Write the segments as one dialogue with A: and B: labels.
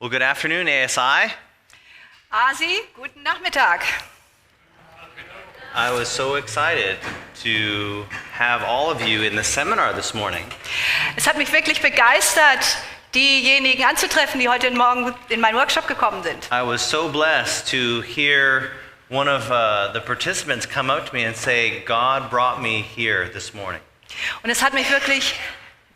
A: Well, good afternoon, ASI.
B: Asi, guten Nachmittag.
A: I was so excited to have all of you in the seminar this morning.
B: Es hat mich wirklich begeistert, diejenigen anzutreffen, die heute Morgen in meinen Workshop gekommen sind.
A: I was so blessed to hear one of the participants come up to me and say, God brought me here this morning.
B: Und es hat mich wirklich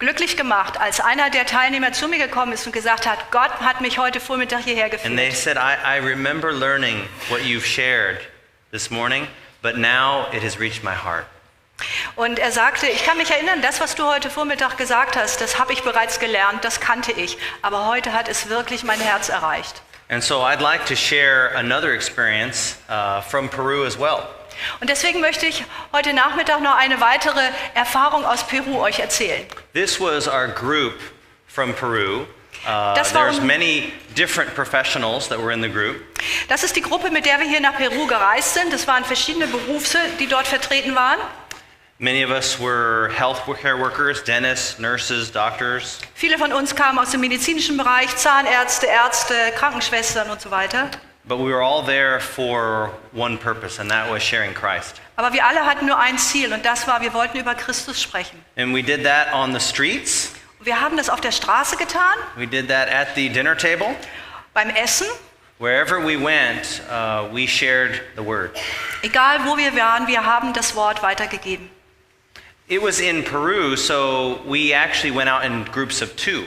B: glücklich gemacht, als einer der Teilnehmer zu mir gekommen ist und gesagt hat, Gott hat mich heute Vormittag hierher
A: And they
B: geführt.
A: said, I remember learning what you've shared this morning, but now it has reached my heart.
B: Und er sagte, ich kann mich erinnern, das, was du heute Vormittag gesagt hast, das habe ich bereits gelernt, das kannte ich. Aber heute hat es wirklich mein Herz erreicht.
A: And so I'd like to share another experience from Peru as well.
B: Und deswegen möchte ich heute Nachmittag noch eine weitere Erfahrung aus Peru euch erzählen.
A: This was our group from Peru.
B: Das war
A: There's many different professionals that were in the group.
B: Das ist die Gruppe, mit der wir hier nach Peru gereist sind. Es waren verschiedene Berufe, die dort vertreten waren.
A: Many of us were healthcare workers, dentists, nurses, doctors.
B: Viele von uns kamen aus dem medizinischen Bereich, Zahnärzte, Ärzte, Krankenschwestern und so weiter.
A: But we were all there for one purpose, and that was sharing Christ.
B: Aber wir alle hatten nur ein Ziel und das war, wir wollten über Christus sprechen.
A: And we did that on the streets.
B: Wir haben das auf der Straße getan,
A: We did that at the dinner table.
B: beim Essen,
A: Wherever we went, we shared the word.
B: egal wo wir waren, wir haben das Wort weitergegeben.
A: It was in Peru, so we actually went out in groups of two.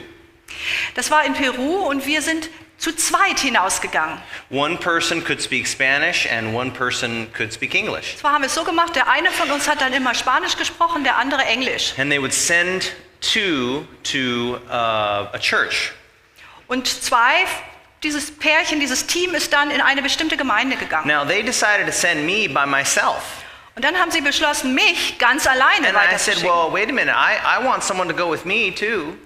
B: Das war in Peru und wir sind zu zweit hinausgegangen.
A: One person could speak Spanish and one person could speak English.
B: Zwar haben wir es so gemacht, der eine von uns hat dann immer Spanisch gesprochen, der andere Englisch.
A: And they would send two to a church.
B: Und zwei, dieses Pärchen, dieses Team ist dann in eine bestimmte Gemeinde gegangen.
A: Now they decided to send me by myself.
B: Und dann haben sie beschlossen, mich ganz alleine
A: And I said,
B: weiterzuschicken.
A: well, wait a minute, I want someone to go with me too.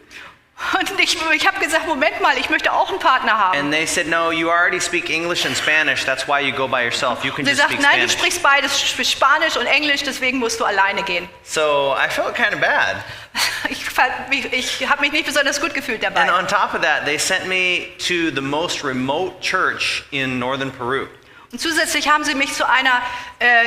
B: Und ich habe gesagt, Moment mal, ich möchte auch einen Partner haben.
A: And they said, no, you already speak English and Spanish, that's why you go by yourself. You can
B: Sie
A: just speak
B: sagten, nein, du
A: Spanish.
B: sprichst beides, du sprichst Spanisch und Englisch, deswegen musst du alleine gehen.
A: So I felt kind of bad.
B: Ich habe mich nicht besonders gut gefühlt
A: And
B: dabei.
A: on top of that, they sent me to the most remote church in northern Peru.
B: Und zusätzlich haben sie mich zu einer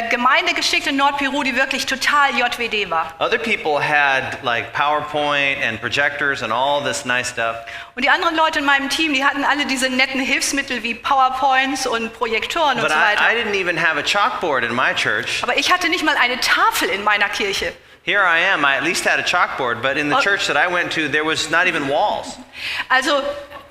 B: Gemeinde geschickt in Nordperu, die wirklich total JWD war.
A: Other people had like PowerPoint and projectors and all this nice stuff.
B: Und die anderen Leute in meinem Team, die hatten alle diese netten Hilfsmittel wie PowerPoints und Projektoren und
A: But
B: so weiter.
A: I didn't even have a chalkboard in my church.
B: Aber ich hatte nicht mal eine Tafel in meiner Kirche.
A: Here I am, I at least had a chalkboard, but in the
B: Oh.
A: church that I went to, there was not even walls.
B: Also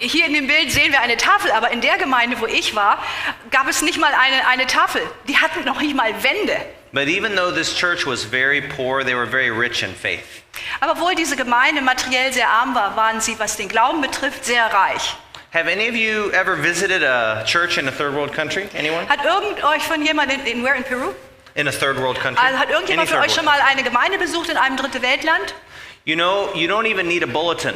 B: hier in dem Bild sehen wir eine Tafel, aber in der Gemeinde, wo ich war, gab es nicht mal eine Tafel. Die hatten noch nicht mal Wände.
A: But even though this church was very poor, they were very rich in faith.
B: Aber obwohl diese Gemeinde materiell sehr arm war, waren sie, was den Glauben betrifft, sehr reich.
A: Have any of you ever visited a church in a third world country? Anyone?
B: Hat irgend euch von jemandem in Peru?
A: In a third world country?
B: Also hat irgendjemand
A: Any
B: von
A: third
B: euch schon
A: world
B: mal eine Gemeinde besucht in einem dritte Weltland?
A: You know, you don't even need a bulletin.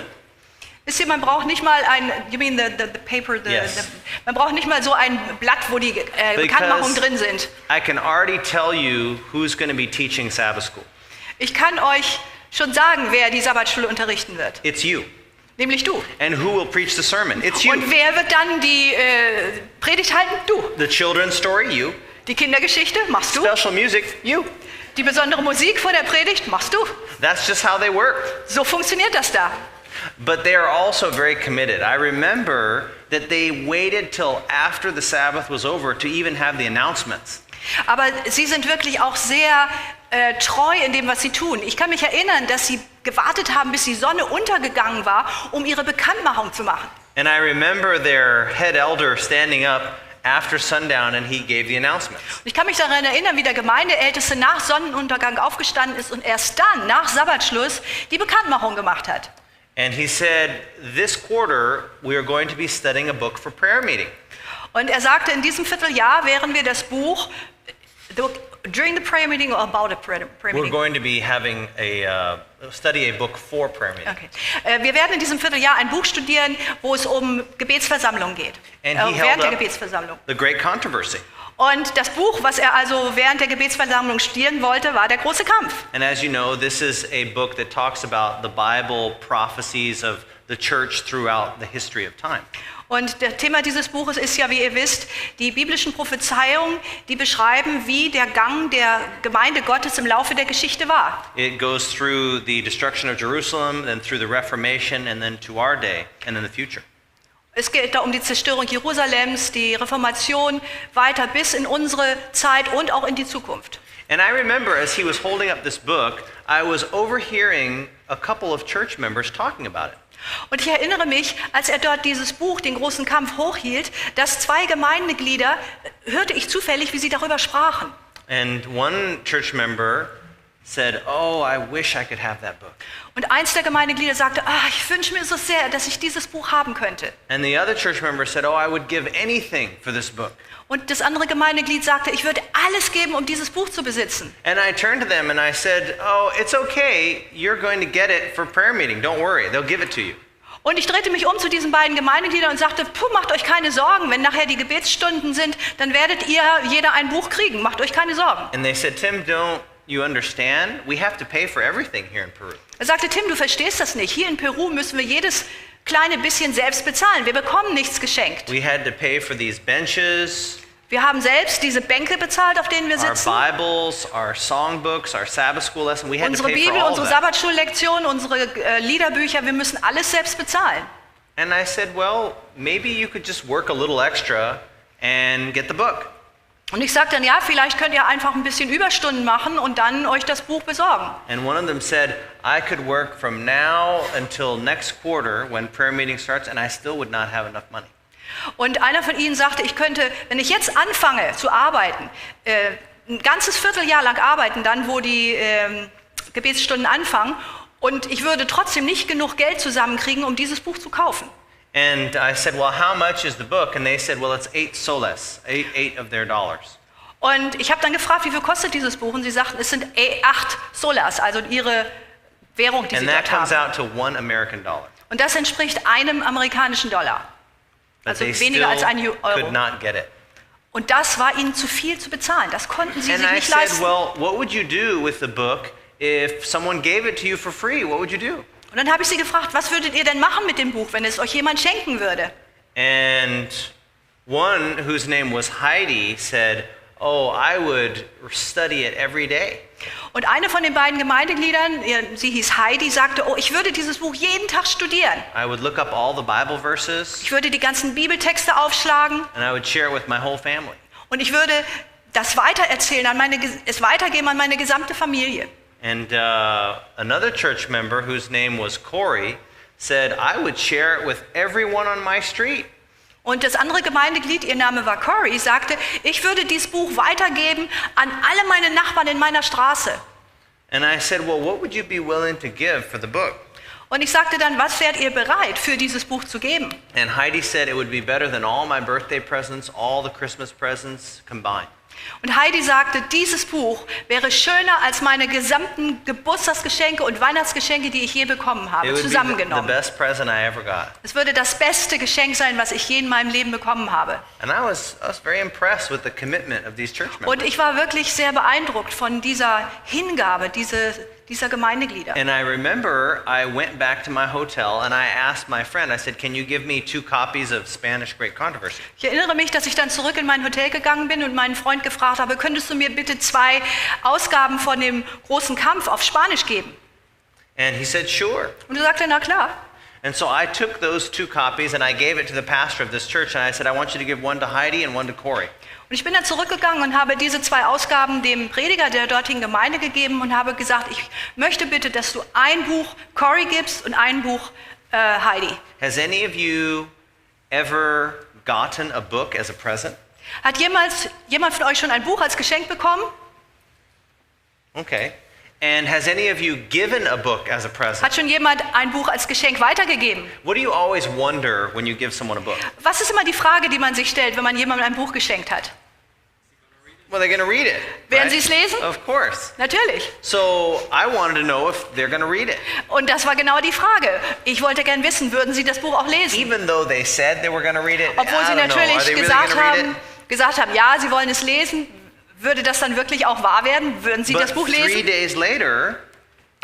B: Wisst ihr, man braucht nicht mal ein, you mean the paper,
A: Yes.
B: man braucht nicht mal so ein Blatt, wo die Bekanntmachungen drin sind.
A: I can already tell you who's going to be teaching Sabbath school.
B: Ich kann euch schon sagen, wer die Sabbatschule unterrichten wird.
A: It's you.
B: Nämlich du.
A: And who will preach the sermon? It's you.
B: Und wer wird dann die Predigt halten? Du.
A: The children's story, you.
B: Die Kindergeschichte machst du.
A: Special music, you.
B: Die besondere Musik vor der Predigt machst du.
A: That's just how they work.
B: So funktioniert das da.
A: But they are also very committed. I remember that they waited till after the Sabbath was over to even have the announcements.
B: Aber sie sind wirklich auch sehr treu in dem, was sie tun. Ich kann mich erinnern, dass sie gewartet haben, bis die Sonne untergegangen war, um ihre Bekanntmachung zu machen.
A: And I remember their head elder standing up after sundown and he gave the announcements.
B: Und ich kann mich daran erinnern, wie der Gemeindeälteste nach Sonnenuntergang aufgestanden ist und erst dann, nach Sabbatschluss, die Bekanntmachung gemacht hat.
A: And he said, this quarter we are going to be studying a book for prayer meeting.
B: Und er sagte, in diesem Vierteljahr werden wir das Buch during the prayer meeting or about a prayer
A: We're
B: meeting.
A: going to be having study a book for prayer meeting.
B: Okay. Wir werden in diesem Vierteljahr ein Buch studieren, wo es um Gebetsversammlung geht.
A: And he held
B: Während der
A: up
B: Gebetsversammlung.
A: the great controversy.
B: Und das Buch, was er also während der Gebetsversammlung studieren wollte, war der große Kampf.
A: And as you know, this is a book that talks about the Bible prophecies of the church throughout the history of time.
B: Und das Thema dieses Buches ist ja, wie ihr wisst, die biblischen Prophezeiungen, die beschreiben, wie der Gang der Gemeinde Gottes im Laufe der Geschichte war.
A: It goes through the destruction of Jerusalem, then through the Reformation, and then to our day, and in the future.
B: Es geht da um die Zerstörung Jerusalems, die Reformation, weiter bis in unsere Zeit und auch in die Zukunft.
A: And I remember as he was holding up this book, I was overhearing a couple of church members talking about it.
B: Und ich erinnere mich, als er dort dieses Buch, den großen Kampf, hochhielt, dass zwei Gemeindeglieder, hörte ich zufällig, wie sie darüber sprachen.
A: And one church member said, "Oh, I wish I could have that book."
B: Und eins der Gemeindeglieder sagte, ich wünsche mir so sehr, dass ich dieses Buch haben könnte.
A: And the other church member said, "Oh, I would give anything for this book."
B: Und das andere Gemeindeglied sagte, ich würde alles geben, um dieses Buch zu besitzen.
A: And I turned to them and I said, "Oh, it's okay. You're going to get it for prayer meeting. Don't worry. They'll give it to you."
B: Und ich drehte mich um zu diesen beiden Gemeindegliedern und sagte, macht euch keine Sorgen, wenn nachher die Gebetsstunden sind, dann werdet ihr jeder ein Buch kriegen, macht euch keine Sorgen.
A: And they said, "Tim, don't you understand? We have to pay for everything here in Peru."
B: Er sagte, Tim, du verstehst das nicht. Hier in Peru müssen wir jedes kleine bisschen selbst bezahlen. Wir bekommen nichts geschenkt.
A: We had to pay for these benches,
B: Wir haben selbst diese Bänke bezahlt, auf denen wir
A: our
B: sitzen.
A: Bibles, our songbooks, our Sabbath school lesson. We had to
B: Unsere
A: pay for
B: Bibel,
A: all of
B: unsere
A: that.
B: Sabbatschullektionen, unsere Liederbücher, wir müssen alles selbst bezahlen.
A: And I said, "Well, maybe you could just work a little extra and get the book."
B: Und ich sagte dann, ja, vielleicht könnt ihr einfach ein bisschen Überstunden machen und dann euch das Buch besorgen.
A: And one of them said, "I could work from now until next quarter when prayer meeting starts and I still would not have enough money."
B: Und einer von ihnen sagte, ich könnte, wenn ich jetzt anfange zu arbeiten, ein ganzes Vierteljahr lang arbeiten, dann wo die Gebetsstunden anfangen, und ich würde trotzdem nicht genug Geld zusammenkriegen, um dieses Buch zu kaufen.
A: And I said, "Well, how much is the book?" And they said, "Well, it's 8 soles, eight of their dollars."
B: Und ich habe dann gefragt, wie viel kostet dieses Buch? Und sie sagten, es sind 8 Solas, also ihre Währung, die sie
A: And that
B: dort
A: comes
B: haben.
A: out to $1 American.
B: Und das entspricht einem amerikanischen Dollar.
A: But
B: Also
A: they
B: weniger als
A: still
B: 1 Euro.
A: could not get it.
B: Und das war ihnen zu viel zu bezahlen. Das konnten sie
A: And
B: sich
A: I
B: nicht
A: said,
B: leisten.
A: "Well, what would you do with the book if someone gave it to you for free? What would you do?"
B: Und dann habe ich sie gefragt, was würdet ihr denn machen mit dem Buch, wenn es euch jemand schenken würde?
A: And one whose name was Heidi said, "Oh, I would study it every day."
B: Und eine von den beiden Gemeindegliedern, sie hieß Heidi, sagte, ich würde dieses Buch jeden Tag studieren.
A: I would look up all the Bible verses
B: Ich würde die ganzen Bibeltexte aufschlagen
A: and I would share it with my whole family.
B: und ich würde das weitererzählen, es weitergeben an meine gesamte Familie.
A: And another church member whose name was Corey said, "I would share it with everyone on my street."
B: Und das andere Gemeindeglied, ihr Name war Corey, sagte, ich würde dieses Buch weitergeben an alle meine Nachbarn in meiner Straße.
A: And I said, "Well, what would you be willing to give for the book?"
B: Und ich sagte dann, was wärt ihr bereit für dieses Buch zu geben?
A: And Heidi said it would be better than all my birthday presents, all the Christmas presents combined.
B: Und Heidi sagte, dieses Buch wäre schöner als meine gesamten Geburtstagsgeschenke und Weihnachtsgeschenke, die ich je bekommen
A: It
B: habe,
A: would be the
B: zusammengenommen.
A: best present I ever got.
B: Es würde das beste Geschenk sein, was ich je in meinem Leben bekommen habe.
A: And I was very impressed with the commitment of these church members.
B: Und ich war wirklich sehr beeindruckt von dieser Hingabe dieser Gemeindeglieder.
A: And I remember I went back to my hotel and I asked my friend, I said, "Can you give me 2 copies of Spanish Great Controversy?"
B: Ich erinnere mich, dass ich dann zurück in mein Hotel gegangen bin und meinen Freund gefragt habe, könntest du mir bitte 2 Ausgaben von dem großen Kampf auf Spanisch geben?
A: And he said, "Sure."
B: Und er sagte, na klar.
A: And so I took those 2 copies and I gave it to the pastor of this church and I said, "I want you to give one to Heidi and one to Corey."
B: Und ich bin dann zurückgegangen und habe diese 2 Ausgaben dem Prediger der dortigen Gemeinde gegeben und habe gesagt, ich möchte bitte, dass du ein Buch Corey gibst und ein Buch Heidi.
A: Has any of you ever gotten a book as a present?
B: Hat jemand von euch schon ein Buch als Geschenk bekommen?
A: Okay. And has any of you given a book as a present?
B: Hat schon jemand ein Buch als Geschenk weitergegeben?
A: What do you always wonder when you give someone a book?
B: Was ist immer die Frage, die man sich stellt, wenn man jemandem ein Buch geschenkt hat?
A: Well, they're going to read it.
B: Werden
A: right?
B: sie es lesen?
A: Of course.
B: Natürlich.
A: So I wanted to know if they're going to read it.
B: Und das war genau die Frage. Ich wollte gern wissen, würden sie das Buch auch lesen?
A: Even though they said they were going to read it,
B: Obwohl
A: I
B: sie
A: don't know. Are
B: natürlich
A: they really going
B: gesagt
A: to read
B: haben, ja, sie wollen es lesen, würde das dann wirklich auch wahr werden? Würden sie
A: it?
B: das Buch
A: But 3
B: lesen?
A: days later,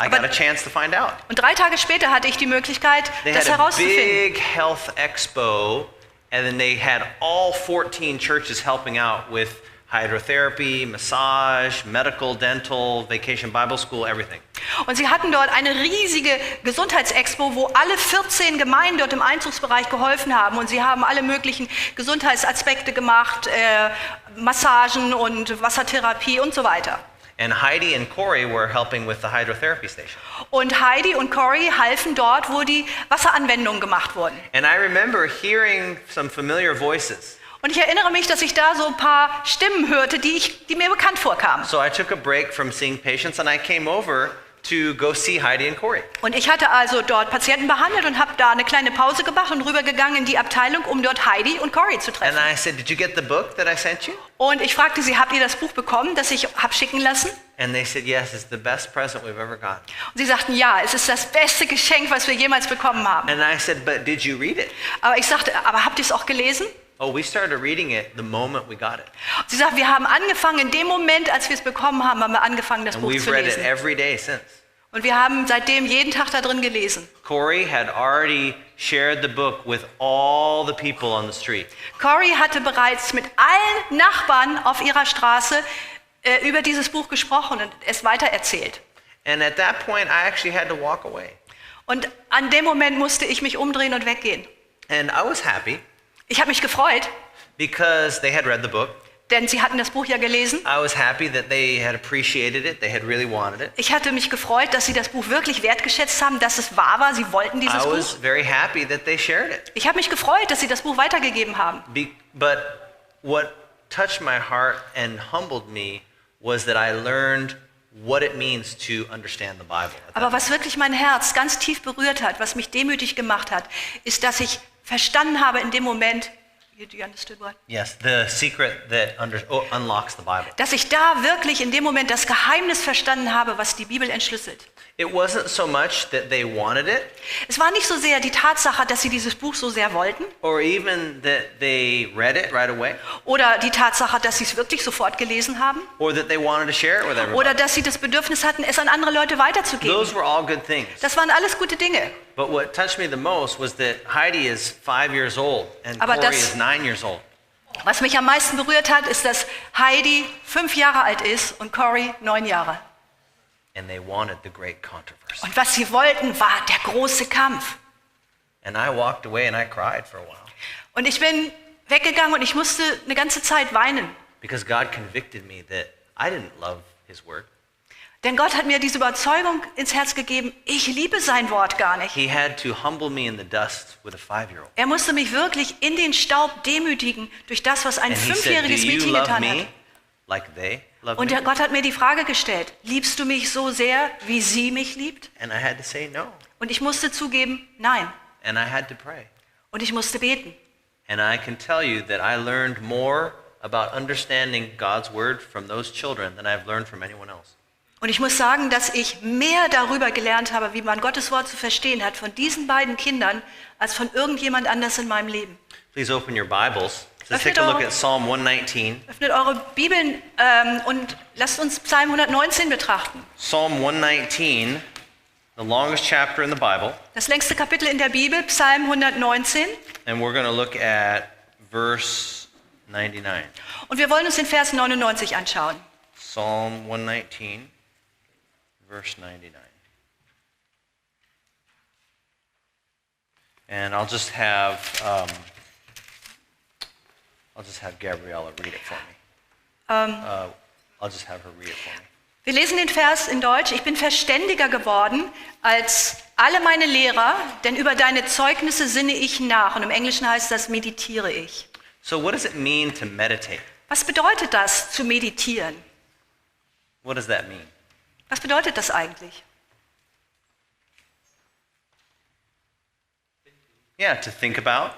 A: I got a chance to find out.
B: Und 3 Tage später hatte ich die Möglichkeit,
A: They
B: das
A: had a
B: herauszufinden.
A: big health expo, and then they had all 14 churches helping out with hydrotherapy, massage, medical, dental, vacation Bible school, everything.
B: Und sie hatten dort eine riesige Gesundheitsexpo, wo alle 14 Gemeinden dort im Einzugsbereich geholfen haben. Und sie haben alle möglichen Gesundheitsaspekte gemacht, Massagen und Wassertherapie und so weiter.
A: And Heidi and Corey were helping with the hydrotherapy station.
B: Und Heidi und Corey halfen dort, wo die Wasseranwendungen gemacht wurden.
A: And I remember hearing some familiar voices.
B: Und ich erinnere mich, dass ich da so ein paar Stimmen hörte, die mir bekannt vorkamen.
A: So I took a break from seeing patients and I came over to go see Heidi and Corey.
B: Und ich hatte also dort Patienten behandelt und habe da eine kleine Pause gemacht und rübergegangen in die Abteilung, um dort Heidi und Corey zu treffen.
A: And I said, "Did you get the book that I sent you?"
B: Und ich fragte sie, habt ihr das Buch bekommen, das ich habe schicken lassen?
A: And they said, "Yes, it's the best present we've ever gotten."
B: Und sie sagten, ja, es ist das beste Geschenk, was wir jemals bekommen haben.
A: And I said, "But did you read it?"
B: Aber ich sagte, aber habt ihr es auch gelesen?
A: Oh, we started reading it the moment we got it.
B: Und sie sagt, wir haben angefangen, in dem Moment, als wir es bekommen haben, haben wir angefangen, das
A: And
B: Buch
A: we've
B: zu
A: read it
B: lesen.
A: every day since.
B: Und wir haben seitdem jeden Tag da drin gelesen.
A: Corey had already shared the book with all the people on the street.
B: Corey hatte bereits mit allen Nachbarn auf ihrer Straße über dieses Buch gesprochen und es weitererzählt.
A: And at that point, I actually had to walk away.
B: Und an dem Moment musste ich mich umdrehen und weggehen.
A: And I was happy
B: Ich habe mich gefreut,
A: because they had read the book.
B: denn sie hatten das Buch ja gelesen.
A: I was happy that they had appreciated it. They had really wanted it.
B: Ich hatte mich gefreut, dass sie das Buch wirklich wertgeschätzt haben, dass es wahr war. Sie wollten dieses
A: I
B: Buch.
A: was very happy that they shared it.
B: Ich habe mich gefreut, dass sie das Buch weitergegeben haben.
A: But what touched my heart and humbled me was that I learned what it means to understand the Bible.
B: Aber was wirklich mein Herz ganz tief berührt hat, was mich demütig gemacht hat, ist, dass ich verstanden habe in dem Moment, do you understand what?
A: Yes, the secret that unlocks the Bible.
B: Dass ich da wirklich in dem Moment das Geheimnis verstanden habe, was die Bibel entschlüsselt.
A: It wasn't so much that they wanted it,
B: Es war nicht so sehr die Tatsache, dass sie dieses Buch so sehr wollten,
A: or even that they read it right away,
B: oder die Tatsache, dass sie es wirklich sofort gelesen haben,
A: or that they wanted to share it with everybody.
B: oder dass sie das Bedürfnis hatten, es an andere Leute weiterzugeben.
A: Those were all good things.
B: Das waren alles gute Dinge.
A: But what touched me the most was that Heidi is 5 years old and
B: Aber
A: Corey
B: das-
A: is 9 years old.
B: Was mich am meisten berührt hat, ist, dass Heidi 5 Jahre alt ist und Corey 9 Jahre.
A: And they wanted the great controversy.
B: Und was sie wollten, war der große Kampf.
A: And I walked away and I cried for a while
B: Und ich bin weggegangen und ich musste eine ganze Zeit weinen.
A: because God convicted me that I didn't love his word.
B: Denn Gott hat mir diese Überzeugung ins Herz gegeben, ich liebe sein Wort gar nicht.
A: He had to humble me in the dust with a 5-year-old.
B: Er musste mich wirklich in den Staub demütigen durch das, was ein
A: And he said, "Do
B: 5-jähriges
A: you
B: Mädchen
A: love
B: getan
A: me
B: hat.
A: like they love
B: Und
A: me?"
B: Gott hat mir die Frage gestellt, liebst du mich so sehr, wie sie mich liebt?
A: And I had to say no.
B: Und ich musste zugeben, nein.
A: And I had to pray.
B: Und ich musste beten.
A: And I can tell you that I learned more about understanding God's word from those children than I've learned from anyone else.
B: Und ich muss sagen, dass ich mehr darüber gelernt habe, wie man Gottes Wort zu verstehen hat, von diesen beiden Kindern, als von irgendjemand anders in meinem Leben.
A: Please open your Bibles. Let's
B: Öffnet
A: take a look
B: eure-
A: at Psalm 119.
B: Öffnet eure Bibeln und lasst uns Psalm 119 betrachten.
A: Psalm 119, the longest chapter in the Bible.
B: Das längste Kapitel in der Bibel, Psalm 119.
A: And we're going to look at verse 99.
B: Und wir wollen uns den Vers 99 anschauen.
A: Psalm 119, verse 99. And I'll just have Gabriella read it for me. I'll just have her read it for me.
B: Wir lesen den Vers in Deutsch. Ich bin verständiger geworden als alle meine Lehrer, denn über deine Zeugnisse sinne ich nach. Und im Englischen heißt das, meditiere ich.
A: So what does it mean to meditate?
B: Was bedeutet das, zu meditieren?
A: What does that mean?
B: Was bedeutet das eigentlich?
A: Yeah, to think about.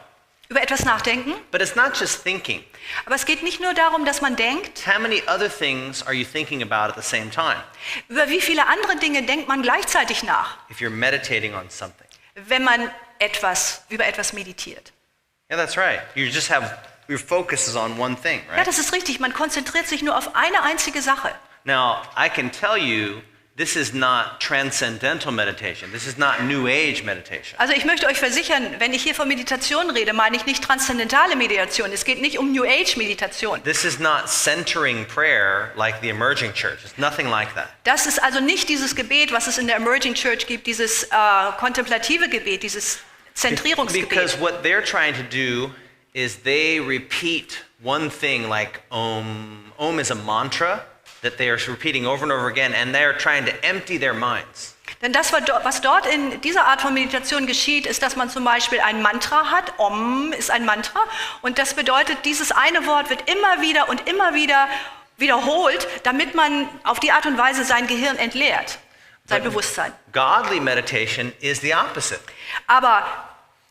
B: Über etwas nachdenken?
A: But it's not just thinking.
B: Aber es geht nicht nur darum, dass man denkt.
A: How many other things are you thinking about at the same time
B: Über wie viele andere Dinge denkt man gleichzeitig nach,
A: if you're meditating on something?
B: wenn man über etwas meditiert?
A: Yeah, that's right. Your focus is on one thing,
B: Ja,
A: right?
B: das ist richtig. Man konzentriert sich nur auf eine einzige Sache.
A: Now, I can tell you this is not transcendental meditation. This is not New Age meditation.
B: Also ich möchte euch versichern, wenn ich hier von Meditation rede, meine ich nicht transzendentale Meditation. Es geht nicht um New Age Meditation.
A: This is not centering prayer like the emerging church. It's nothing like that.
B: Das ist also nicht dieses Gebet, was es in der Emerging Church gibt, dieses kontemplative Gebet, dieses Zentrierungsgebet.
A: Because what they're trying to do is they repeat one thing like Om. Om is a mantra that they are repeating over and over again, and they are trying to empty their minds.
B: Denn das, was dort in dieser Art von Meditation geschieht, ist, dass man zum Beispiel ein Mantra hat. Om ist ein Mantra. Und das bedeutet, dieses eine Wort wird immer wieder und immer wieder wiederholt, damit man auf die Art und Weise sein Gehirn entleert, sein Bewusstsein.
A: Godly meditation is the opposite.
B: Aber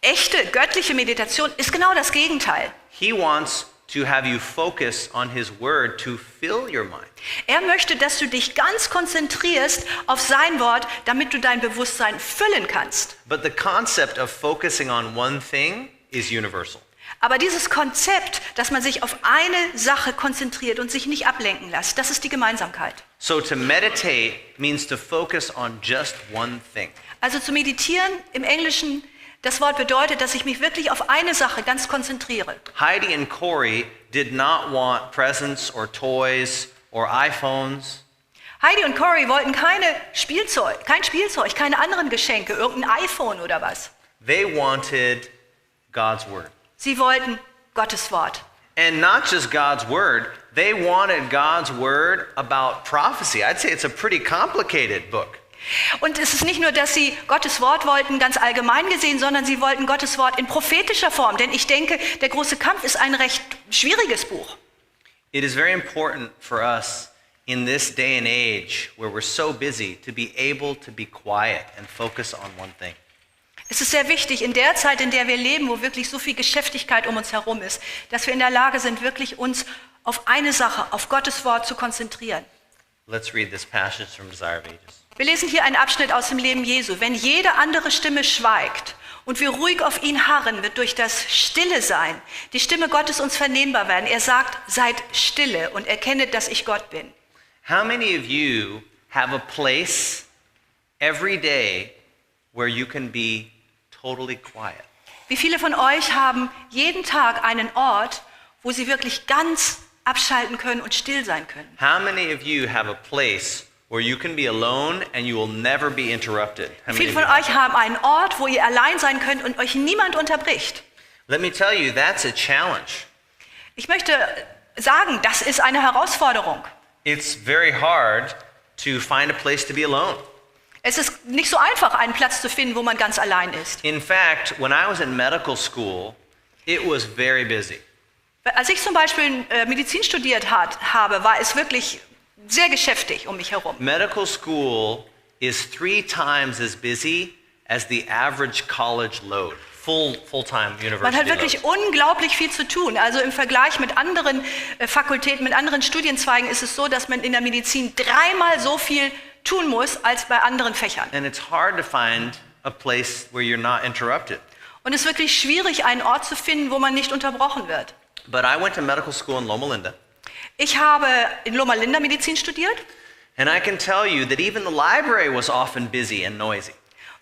B: echte, göttliche Meditation ist genau das Gegenteil.
A: He wants to have you focus on his word to fill your mind.
B: Er möchte, dass du dich ganz konzentrierst auf sein Wort, damit du dein Bewusstsein füllen kannst.
A: But the concept of focusing on one thing is universal.
B: Aber dieses Konzept, dass man sich auf eine Sache konzentriert und sich nicht ablenken lässt, das ist die Gemeinsamkeit.
A: So to meditate means to focus on just one thing.
B: Also zu meditieren im Englischen, das Wort bedeutet, dass ich mich wirklich auf eine Sache ganz konzentriere.
A: Heidi and Corey did not want presents or toys or iPhones.
B: Heidi und Corey wollten kein Spielzeug, keine anderen Geschenke, irgendein iPhone oder was.
A: They wanted God's word.
B: Sie wollten Gottes Wort.
A: And not just God's word, they wanted God's word about prophecy. I'd say it's a pretty complicated book.
B: Und es ist nicht nur, dass sie Gottes Wort wollten, ganz allgemein gesehen, sondern sie wollten Gottes Wort in prophetischer Form. Denn ich denke, der große Kampf ist ein recht schwieriges Buch.
A: It is very important for us in this day and age where we're so busy to be able to be quiet and focus on one thing.
B: Es ist sehr wichtig in der Zeit, in der wir leben, wo wirklich so viel Geschäftigkeit um uns herum ist, dass wir in der Lage sind, wirklich uns auf eine Sache, auf Gottes Wort zu konzentrieren.
A: Let's read this passage from Desire of Ages.
B: Wir lesen hier einen Abschnitt aus dem Leben Jesu. Wenn jede andere Stimme schweigt und wir ruhig auf ihn harren, wird durch das Stille sein die Stimme Gottes uns vernehmbar werden. Er sagt, seid stille und erkennet, dass ich Gott bin.
A: How many of you have a place every day where you can be totally quiet?
B: Wie viele von euch haben jeden Tag einen Ort, wo sie wirklich ganz abschalten können und still sein können?
A: How many of you have a place where you can be alone and you will never be interrupted? How many
B: Viele
A: of
B: von
A: you have
B: euch haben einen Ort, wo ihr allein sein könnt und euch niemand unterbricht.
A: Let me tell you, that's a challenge.
B: Ich möchte sagen, das ist eine Herausforderung.
A: It's very hard to find a place to be alone.
B: Es ist nicht so einfach, einen Platz zu finden, wo man ganz allein ist.
A: In fact, when I was in medical school, it was very busy.
B: Als ich zum Beispiel Medizin studiert habe, war es wirklich sehr geschäftig um mich herum.
A: Medical school is 3 times as busy as the average college load. Full-time university
B: Man hat wirklich
A: load.
B: unglaublich viel zu tun. Also im Vergleich mit anderen Fakultäten, mit anderen Studienzweigen ist es so, dass man in der Medizin 3-mal so viel tun muss als bei anderen Fächern.
A: And it's hard to find a place where you're not interrupted.
B: Und es ist wirklich schwierig, einen Ort zu finden, wo man nicht unterbrochen wird.
A: But I went to medical school in Loma Linda.
B: Ich habe in Loma Linda Medizin studiert.
A: And I can tell you that even the library was often busy and noisy.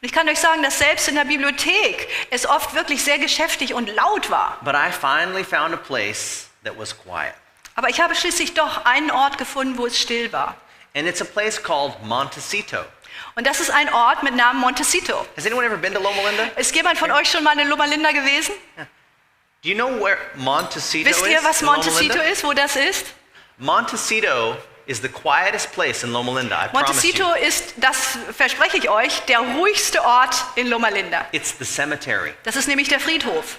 B: Und ich kann euch sagen, dass selbst in der Bibliothek es oft wirklich sehr geschäftig und laut war.
A: But I finally found a place that was quiet.
B: Aber ich habe schließlich doch einen Ort gefunden, wo es still war.
A: And it's a place called Montecito.
B: Und das ist ein Ort mit Namen Montecito.
A: Has anyone ever been to Loma Linda?
B: Ist jemand von euch schon mal in Loma Linda gewesen?
A: Do you know where Montecito
B: Wisst ihr, was
A: is? in Loma
B: Montecito
A: Linda?
B: ist, wo das ist?
A: Montecito is the quietest place in Loma Linda, I promise you.
B: Montecito ist, das verspreche ich euch, der ruhigste Ort in Loma Linda.
A: It's the cemetery.
B: Das ist nämlich der Friedhof.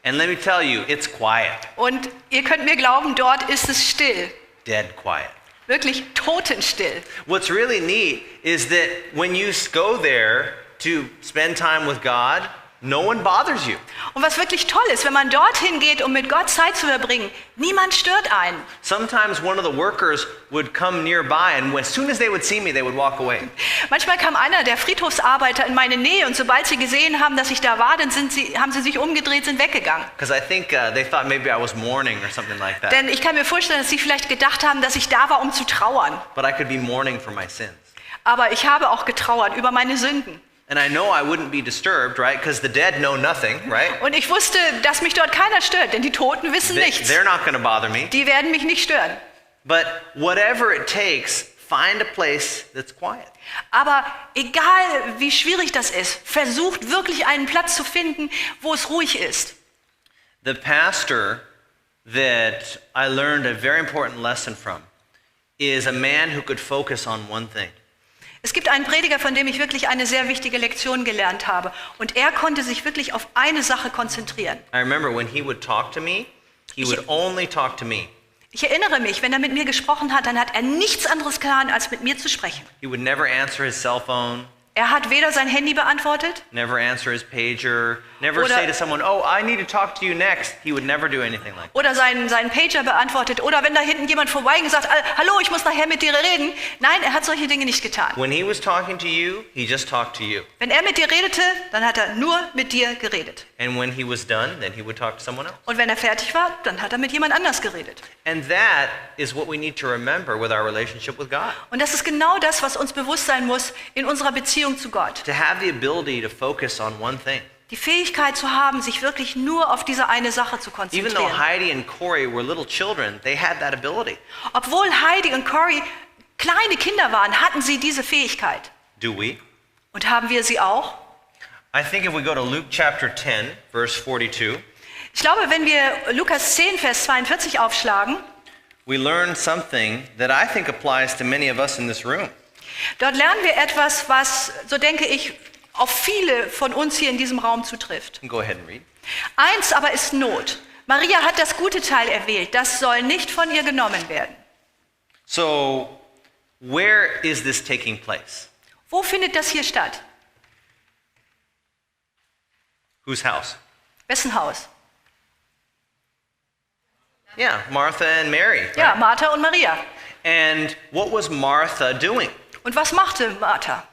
A: And let me tell you, it's quiet.
B: Und ihr könnt mir glauben, dort ist es still.
A: Dead quiet.
B: Wirklich totenstill.
A: What's really neat is that when you go there to spend time with God, no one bothers you.
B: Und was wirklich toll ist, wenn man dorthin geht, um mit Gott Zeit zu verbringen, niemand stört einen.
A: Sometimes one of the workers would come nearby, and as soon as they would see me, they would walk away.
B: Manchmal kam einer der Friedhofsarbeiter in meine Nähe und sobald sie gesehen haben, dass ich da war, dann haben sie sich umgedreht, sind weggegangen.
A: Because I think they thought maybe I was mourning or something like that.
B: Denn ich kann mir vorstellen, dass sie vielleicht gedacht haben, dass ich da war, um zu trauern.
A: But I could be mourning for my sins.
B: Aber ich habe auch getrauert über meine Sünden.
A: And I know I wouldn't be disturbed, right? Because the dead know nothing, right?
B: Und ich wusste, dass mich dort keiner stört, denn die Toten wissen nichts.
A: They're not going to bother me.
B: Die werden mich nicht stören.
A: But whatever it takes, find a place that's quiet.
B: Aber egal, wie schwierig das ist, versucht wirklich einen Platz zu finden, wo es ruhig ist.
A: The pastor that I learned a very important lesson from is a man who could focus on one thing.
B: Es gibt einen Prediger, von dem ich wirklich eine sehr wichtige Lektion gelernt habe. Und er konnte sich wirklich auf eine Sache konzentrieren.
A: I remember when he would talk to me, he would only talk to me.
B: Ich erinnere mich, wenn er mit mir gesprochen hat, dann hat er nichts anderes getan, als mit mir zu sprechen.
A: He would never answer his cell phone,
B: Er hat weder sein Handy beantwortet,
A: never answer his pager, never
B: Oder-
A: say to someone, oh, I need to talk to you next. He would never do anything like that.
B: oder seinen Pager beantwortet, oder wenn da hinten jemand vorbei gesagt hat, hallo, ich muss nachher mit dir reden. Nein, er hat solche Dinge nicht getan.
A: When he was talking to you, he just talked to you.
B: Wenn er mit dir redete, dann hat er nur mit dir geredet.
A: And when he was done, then he would talk to someone else.
B: Und wenn er fertig war, dann hat er mit jemand anders geredet.
A: And that is what we need to remember with our relationship with God.
B: Und das ist genau das, was uns bewusst sein muss in unserer Beziehung zu Gott.
A: To have the ability to focus on one thing.
B: Die Fähigkeit zu haben, sich wirklich nur auf diese eine Sache zu
A: Even though
B: konzentrieren.
A: Heidi and Corey were little children, they had that ability.
B: Obwohl Heidi und Cory kleine Kinder waren, hatten sie diese Fähigkeit.
A: Do we?
B: Und haben wir sie auch?
A: I think if we go to Luke chapter 10, verse 42,
B: Ich glaube, wenn wir Lukas 10, Vers 42 aufschlagen,
A: we learn something that I think applies to many of us in this room.
B: dort lernen wir etwas, was, so denke ich, auf viele von uns hier in diesem Raum zutrifft.
A: Go ahead and read.
B: Eins aber ist Not. Maria hat das gute Teil erwählt, das soll nicht von ihr genommen werden.
A: So, where is this taking place?
B: Wo findet das hier statt?
A: Whose house?
B: Wessen Haus?
A: Yeah, Martha and Mary.
B: Ja,
A: right?
B: Martha und Maria.
A: And what was Martha doing?
B: Und was machte Martha?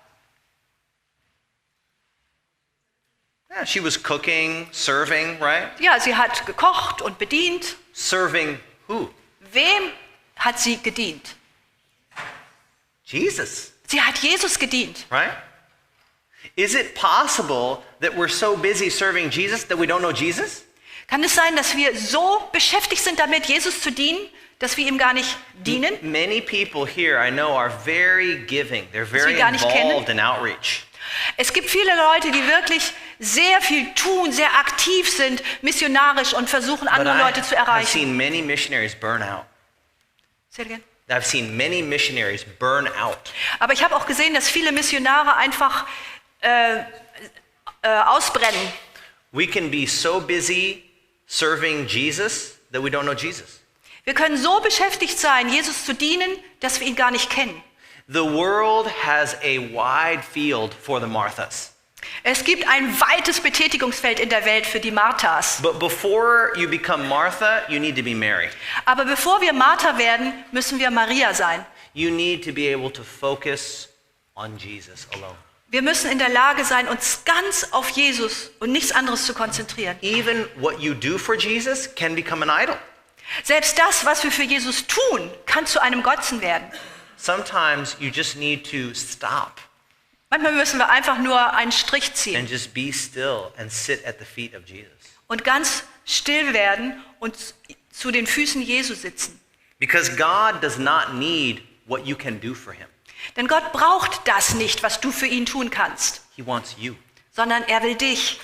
A: Yeah, she was cooking, serving, right?
B: Ja, sie hat gekocht und bedient.
A: Serving who?
B: Wem hat sie gedient?
A: Jesus,
B: Sie hat Jesus gedient.
A: right? Is it possible that we're so busy serving Jesus that we don't know Jesus?
B: Kann es sein, dass wir so beschäftigt sind damit, Jesus zu dienen, dass wir ihm gar nicht dienen?
A: Many people here I know are very giving. They're very
B: gar nicht
A: involved
B: kennen?
A: in outreach.
B: Es gibt viele Leute, die wirklich sehr viel tun, sehr aktiv sind, missionarisch und versuchen,
A: But
B: andere Leute zu
A: I've
B: erreichen.
A: seen many missionaries burn out.
B: Say it again.
A: I've seen many missionaries burn out.
B: Aber ich habe auch gesehen, dass viele Missionare einfach ausbrennen.
A: We can be so busy serving Jesus that we don't know Jesus.
B: Wir können so beschäftigt sein, Jesus zu dienen, dass wir ihn gar nicht kennen.
A: The world has a wide field for the Marthas.
B: Es gibt ein weites Betätigungsfeld in der Welt für die Marthas.
A: But before you become Martha, you need to be Mary.
B: Aber bevor wir Martha werden, müssen wir Maria sein.
A: You need to be able to focus on Jesus alone.
B: Wir müssen in der Lage sein, uns ganz auf Jesus und nichts anderes zu konzentrieren.
A: Even what you do for Jesus can become an idol.
B: Selbst das, was wir für Jesus tun, kann zu einem Götzen werden.
A: Sometimes you just need to stop
B: Manchmal müssen wir einfach nur einen Strich ziehen
A: and just be still and sit at the feet of Jesus.
B: und ganz still werden und zu den Füßen Jesu sitzen.
A: Because God does not need what you can do for him.
B: Denn Gott braucht das nicht, was du für ihn tun kannst,
A: He wants you.
B: sondern er will dich.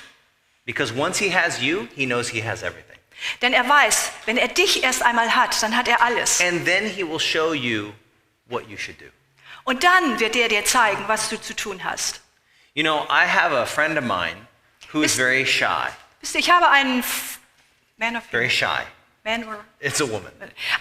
A: Because once he has you, he knows he has everything.
B: Denn er weiß, wenn er dich erst einmal hat, dann hat er alles.
A: And then he will show you what you should do.
B: Und dann wird er dir zeigen, was du zu tun hast.
A: You know, I have a friend of mine who is
B: Ist-
A: very shy.
B: Wisst ihr, ich habe einen
A: Very shy. It's a woman.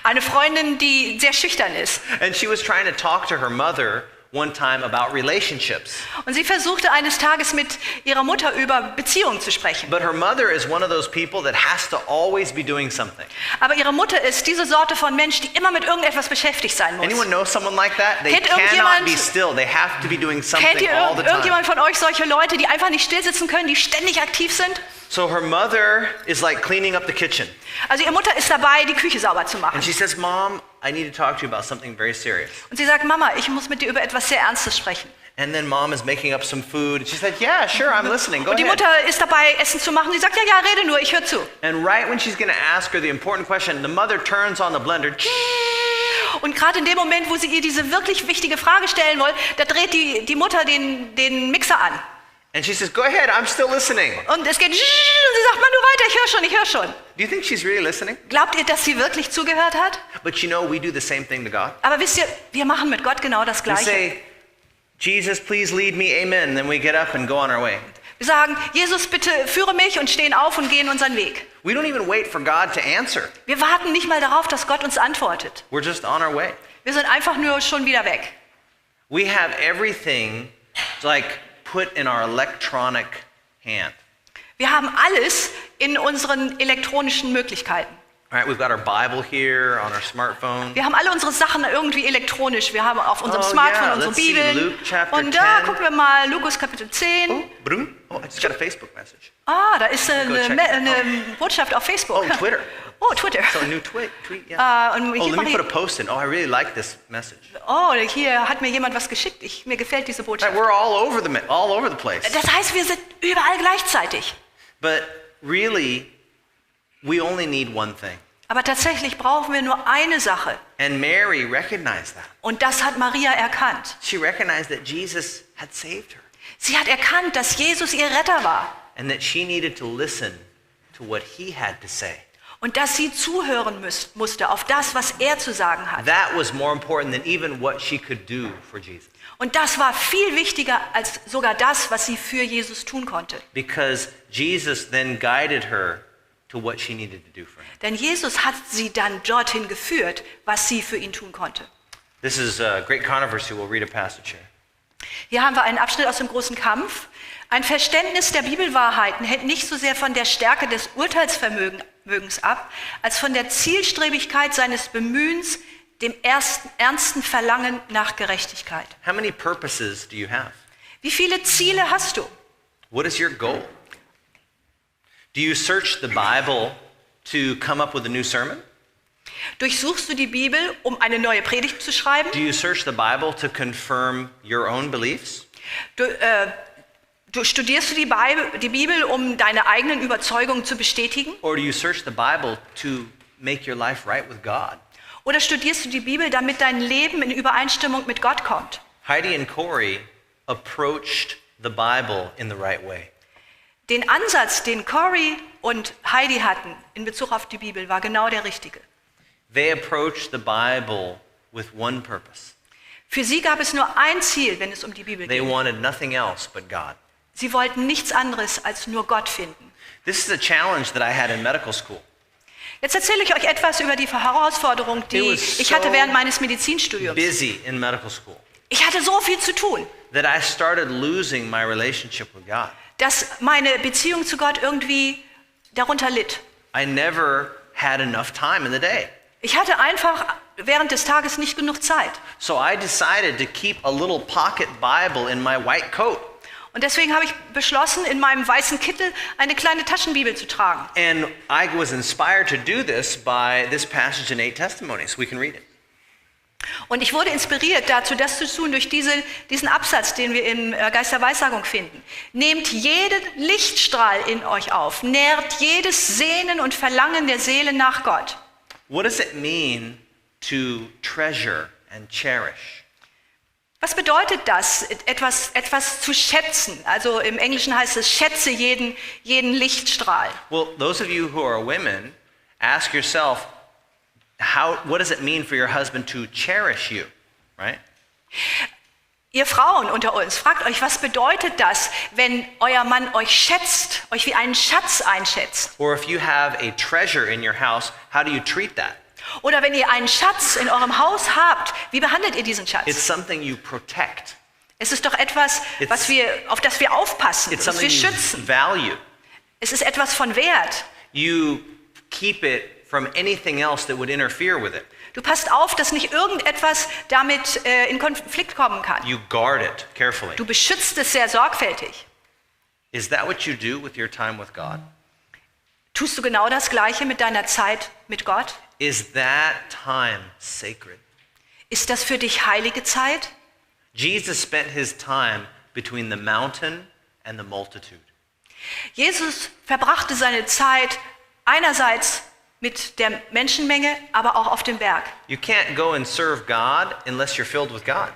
B: Eine Freundin, die sehr schüchtern ist.
A: And she was trying to talk to her mother one time about relationships.
B: Und sie versuchte eines Tages mit ihrer Mutter über Beziehungen zu sprechen.
A: But her mother is one of those people that has to always be doing something.
B: Aber ihre Mutter ist diese Sorte von Mensch, die immer mit irgendetwas beschäftigt sein muss.
A: Anyone know someone like that? They
B: Kennt
A: cannot
B: irgendjemand-
A: be still. They have to be doing
B: Kennt
A: something
B: ihr
A: all the time.
B: irgendjemand von euch solche Leute, die einfach nicht stillsitzen können, die ständig aktiv sind?
A: So her mother is like cleaning up the kitchen.
B: Also ihre Mutter ist dabei, die Küche sauber zu machen.
A: And she says, Mom, I need to talk to you about something very serious.
B: Und sie sagt, Mama, ich muss mit dir über etwas sehr Ernstes sprechen.
A: And then mom is making up some food. And she said, yeah, sure, I'm listening. Go
B: Und die
A: ahead.
B: Mutter ist dabei, Essen zu machen. Sie sagt, ja, rede nur, ich höre zu.
A: And right when she's going to ask her the important question, the mother turns on the blender.
B: Und gerade in dem Moment, wo sie ihr diese wirklich wichtige Frage stellen will, da dreht die Mutter den Mixer an.
A: And she says, go ahead, I'm still listening.
B: Und es geht und sie sagt, Mann, du weiter, ich höre schon.
A: Do you think she's really listening?
B: Glaubt ihr, dass sie wirklich zugehört hat?
A: But you know, we do the same thing to God.
B: Aber wisst ihr, wir machen mit Gott genau das
A: We
B: Gleiche.
A: say, Jesus, please lead me, amen. And then we get up and go on our way.
B: Wir sagen, Jesus, bitte führe mich und stehen auf und gehen unseren Weg.
A: We don't even wait for God to answer.
B: Wir warten nicht mal darauf, dass Gott uns antwortet.
A: We're just on our way.
B: Wir sind einfach nur schon wieder weg.
A: We have everything like put in our electronic hand.
B: Wir haben alles in unseren elektronischen Möglichkeiten.
A: All right, we've got our Bible here on our smartphone.
B: Wir haben alle unsere Sachen irgendwie elektronisch. Wir haben auf unserem
A: Oh,
B: Smartphone
A: yeah,
B: unsere
A: let's see,
B: Bibeln.
A: Luke chapter
B: Und da
A: 10.
B: gucken wir mal Lukas Kapitel 10.
A: Oh, brum. Oh, I just got a Facebook message.
B: Ah, da ist
A: Go check it
B: eine Botschaft auf Facebook.
A: Oh, Twitter.
B: Oh, Twitter.
A: So a new tweet, yeah.
B: Und
A: Oh,
B: hier
A: let me put a post in. Oh, I really like this message.
B: hier hat mir jemand was geschickt. Mir gefällt diese
A: Right,
B: Botschaft.
A: we're all over the place.
B: Das heißt, wir sind überall gleichzeitig.
A: But really, we only need one thing.
B: Aber tatsächlich brauchen wir nur eine Sache.
A: And Mary recognized that.
B: Und das hat Maria erkannt.
A: She recognized that Jesus had saved her
B: Sie hat erkannt, dass Jesus ihr Retter war.
A: and that she needed to listen to what he had to say.
B: Und dass sie zuhören musste auf das, was er zu sagen hat.
A: That was more important than even what she could do for Jesus.
B: Und das war viel wichtiger als sogar das, was sie für Jesus tun konnte.
A: Because Jesus then guided her to what she needed to do for him.
B: Denn Jesus hat sie dann dorthin geführt, was sie für ihn tun konnte.
A: This is a great controversy. We'll read a passage here.
B: Hier haben wir einen Abschnitt aus dem großen Kampf. Ein Verständnis der Bibelwahrheiten hängt nicht so sehr von der Stärke des Urteilsvermögens ab, als von der Zielstrebigkeit seines Bemühens, dem ernsten Verlangen nach Gerechtigkeit.
A: How many purposes do you have?
B: Wie viele Ziele hast du?
A: What is your goal? Do you search the Bible to come up with a new sermon?
B: Durchsuchst du die Bibel, um eine neue Predigt zu schreiben?
A: Do you search the Bible to confirm your own beliefs?
B: Du studierst du die Bibel, um deine eigenen Überzeugungen zu bestätigen?
A: Or do you search the Bible to make your life right with God?
B: Oder studierst du die Bibel, damit dein Leben in Übereinstimmung mit Gott kommt?
A: Heidi and Corey approached the Bible in the right way.
B: Den Ansatz, den Corey und Heidi hatten in Bezug auf die Bibel, war genau der richtige.
A: They approached the Bible with one purpose.
B: Für sie gab es nur ein Ziel, wenn es um die Bibel
A: They
B: ging.
A: wanted nothing else but God.
B: Sie wollten nichts anderes als nur Gott finden.
A: This is a challenge that I had in medical school.
B: Jetzt erzähle ich euch etwas über die Herausforderung, die ich hatte während meines Medizinstudiums.
A: Busy in medical school
B: Ich hatte so viel zu tun,
A: that I started losing my relationship with God.
B: dass meine Beziehung zu Gott irgendwie darunter litt.
A: I never had enough time in the day.
B: Ich hatte einfach während des Tages nicht genug Zeit.
A: So I decided to keep a little pocket Bible in my white coat.
B: Und deswegen habe ich beschlossen, in meinem weißen Kittel eine kleine Taschenbibel zu tragen.
A: And I was inspired to do this by this passage in 8 Testimonies. We can read it.
B: Und ich wurde inspiriert dazu, das zu tun durch diesen Absatz, den wir im Geist der Weissagung finden. Nehmt jeden Lichtstrahl in euch auf, nährt jedes Sehnen und Verlangen der Seele nach Gott.
A: What does it mean to treasure and cherish?
B: Was bedeutet das, etwas zu schätzen? Also im Englischen heißt es, schätze jeden Lichtstrahl.
A: Well, those of you who are women, ask yourself, what does it mean for your husband to cherish you, right?
B: Ihr Frauen unter uns, fragt euch, was bedeutet das, wenn euer Mann euch schätzt, euch wie einen Schatz einschätzt?
A: Or if you have a treasure in your house, how do you treat that?
B: Oder wenn ihr einen Schatz in eurem Haus habt, wie behandelt ihr diesen Schatz?
A: It's something you protect.
B: Es ist doch etwas, auf das wir aufpassen,
A: It's
B: das wir
A: something you
B: schützen.
A: value.
B: Es ist etwas von Wert.
A: You keep it from anything else that would interfere with it.
B: Du passt auf, dass nicht irgendetwas damit in Konflikt kommen kann.
A: You guard it carefully.
B: Du beschützt es sehr sorgfältig.
A: Is that what you do with your time with God?
B: Tust du genau das Gleiche mit deiner Zeit mit Gott?
A: Is that time sacred?
B: Ist das für dich heilige Zeit?
A: Jesus spent his time between the mountain and the multitude.
B: Jesus verbrachte seine Zeit einerseits mit der Menschenmenge, aber auch auf dem Berg.
A: You can't go and serve God unless you're filled with God.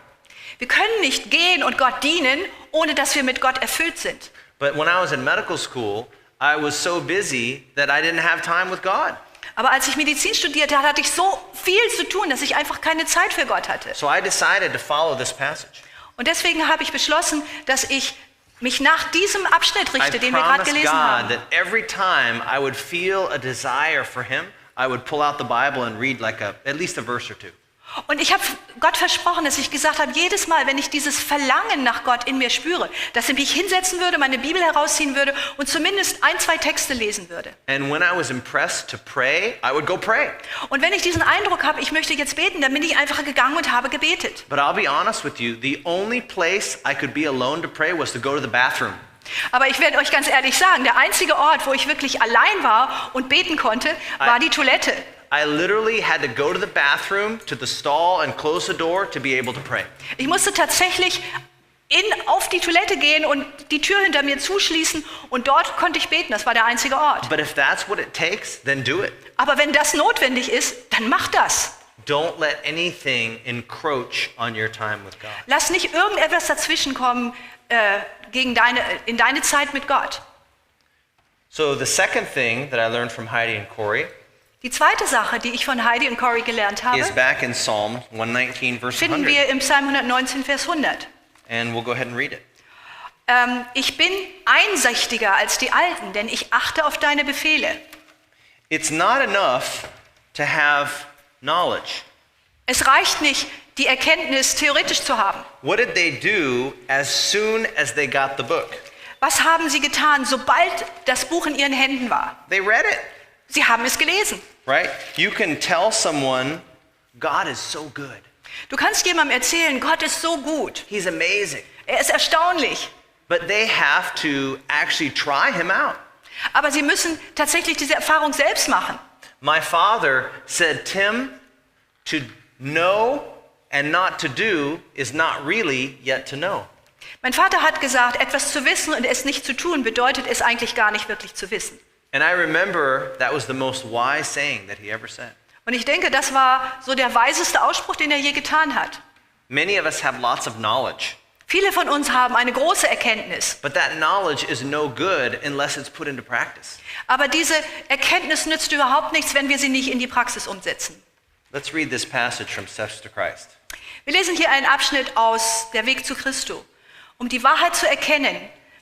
B: Wir können nicht gehen und Gott dienen, ohne dass wir mit Gott erfüllt sind.
A: But when I was in medical school, I was so busy that I didn't have time with God.
B: Aber als ich Medizin studierte, hatte ich so viel zu tun, dass ich einfach keine Zeit für Gott hatte.
A: So I decided to follow this passage.
B: Und deswegen habe ich beschlossen, dass ich mich nach diesem Abschnitt
A: I
B: richte, den wir gerade
A: promised
B: gelesen haben.
A: God that every time I would feel a desire for him, I would pull out the Bible and read at least a verse or two.
B: Und ich habe Gott versprochen, dass ich gesagt habe, jedes Mal, wenn ich dieses Verlangen nach Gott in mir spüre, dass ich mich hinsetzen würde, meine Bibel herausziehen würde und zumindest 1, 2 Texte lesen würde.
A: And when I was impressed to pray, I would go pray.
B: Und wenn ich diesen Eindruck habe, ich möchte jetzt beten, dann bin ich einfach gegangen und habe gebetet.
A: But I'll be honest with you, the only place I could be alone to pray was to go to the bathroom.
B: Aber ich werde euch ganz ehrlich sagen, der einzige Ort, wo ich wirklich allein war und beten konnte, war die Toilette.
A: I literally had to go to the bathroom, to the stall and close the door to be able to pray.
B: Ich musste tatsächlich auf die Toilette gehen und die Tür hinter mir zuschließen und dort konnte ich beten. Das war der einzige Ort.
A: But if that's what it takes, then do it.
B: Aber wenn das notwendig ist, dann mach das.
A: Don't let anything encroach on your time with God.
B: Lass nicht irgendetwas dazwischenkommen in deine Zeit mit Gott.
A: So the second thing that I learned from Heidi and Corey
B: Die zweite Sache, die ich von Heidi und Corey gelernt habe,
A: is back in Psalm 119, verse
B: finden
A: 100.
B: wir im Psalm 119, Vers 100.
A: And we'll go ahead and read it.
B: Ich bin einsichtiger als die Alten, denn ich achte auf deine Befehle.
A: It's not enough to have knowledge.
B: Es reicht nicht, die Erkenntnis theoretisch zu haben.
A: What did they do as soon as they got the book?
B: Was haben sie getan, sobald das Buch in ihren Händen war?
A: They read it,
B: Sie haben es gelesen.
A: right? You can tell someone, God is so good.
B: Du kannst jemandem erzählen, Gott ist so gut.
A: He's amazing.
B: Er ist erstaunlich.
A: But they have to actually try him out.
B: Aber sie müssen tatsächlich diese Erfahrung selbst machen.
A: My father said, Tim, to know and not to do is not really yet to know.
B: Mein Vater hat gesagt, etwas zu wissen und es nicht zu tun, bedeutet es eigentlich gar nicht wirklich zu wissen.
A: And I remember that was the most wise saying that he ever said.
B: Und ich denke, das war so der weiseste Ausspruch, den er je getan hat.
A: Many of us have lots of knowledge,
B: Viele von uns haben eine große Erkenntnis,
A: but that knowledge is no good unless it's put into practice.
B: aber diese Erkenntnis nützt überhaupt nichts, wenn wir sie nicht in die Praxis umsetzen.
A: Let's read this passage from Steps to Christ.
B: Wir lesen hier einen Abschnitt aus Der Weg zu Christo. Um die Wahrheit zu erkennen,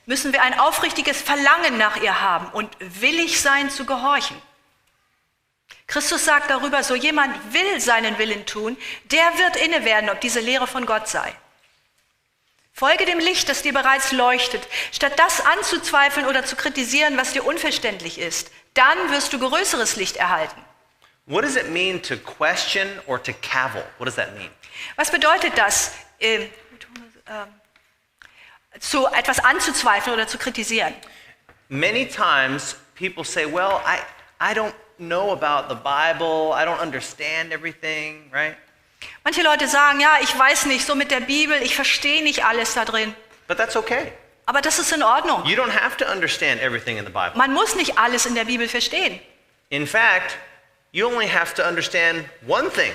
B: müssen wir ein aufrichtiges Verlangen nach ihr haben und willig sein zu gehorchen. Christus sagt darüber, so jemand will seinen Willen tun, der wird inne werden, ob diese Lehre von Gott sei. Folge dem Licht, das dir bereits leuchtet, statt das anzuzweifeln oder zu kritisieren, was dir unverständlich ist. Dann wirst du größeres Licht erhalten.
A: What does it mean to question or to cavil? What does that mean?
B: Was bedeutet das, zu etwas anzuzweifeln oder zu kritisieren?
A: Many times people say, well, I don't know about the Bible. I don't understand everything, right?
B: Manche Leute sagen, ja, ich weiß nicht, so mit der Bibel, ich verstehe nicht alles da drin.
A: But that's okay.
B: Aber das ist in Ordnung.
A: You don't have to understand everything in the Bible.
B: Man muss nicht alles in der Bibel verstehen.
A: In fact, you only have to understand one thing.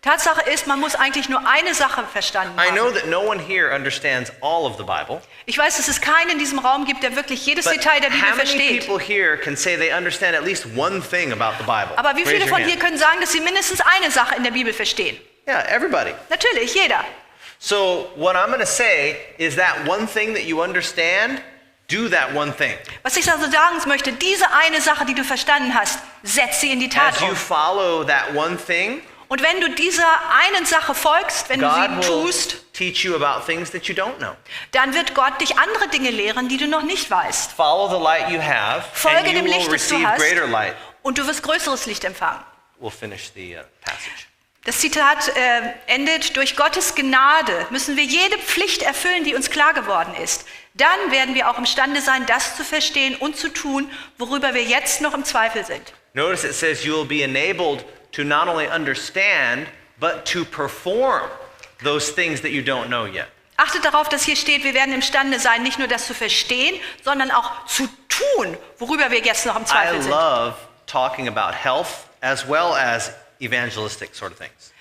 B: Tatsache ist, man muss eigentlich nur eine Sache verstanden
A: I know
B: haben.
A: that no one here understands all of the Bible.
B: Ich weiß, dass es keinen in diesem Raum gibt, der wirklich jedes
A: But
B: Detail der Bibel
A: how many
B: versteht.
A: people here can say they understand at least one thing about the Bible?
B: Aber wie
A: Raise
B: viele
A: your
B: von
A: hand.
B: hier können sagen, dass sie mindestens eine Sache in der Bibel verstehen?
A: Yeah, everybody.
B: Natürlich, jeder.
A: So what I'm going to say is that one thing that you understand, do that one thing.
B: Was ich also sagen möchte, diese eine Sache, die du verstanden hast, setz sie in die Tat
A: As you
B: um.
A: follow that one thing,
B: Und wenn du dieser einen Sache folgst, wenn du
A: God
B: sie
A: will
B: tust,
A: teach you about things that you don't know.
B: dann wird Gott dich andere Dinge lehren, die du noch nicht weißt.
A: Follow the light you have,
B: Folge
A: and you
B: dem
A: will
B: Licht, das du
A: receive
B: hast,
A: greater light.
B: und du wirst größeres Licht empfangen.
A: We'll finish the passage.
B: Das Zitat endet: Durch Gottes Gnade müssen wir jede Pflicht erfüllen, die uns klar geworden ist. Dann werden wir auch imstande sein, das zu verstehen und zu tun, worüber wir jetzt noch im Zweifel sind.
A: Notice it says you will be enabled to not only understand, but to perform those things that you don't know yet.
B: Achtet darauf, dass hier steht, wir werden imstande sein, nicht nur das zu verstehen, sondern auch zu tun, worüber wir jetzt noch im Zweifel sind.
A: I love talking about health as well as evangelistic sort of things.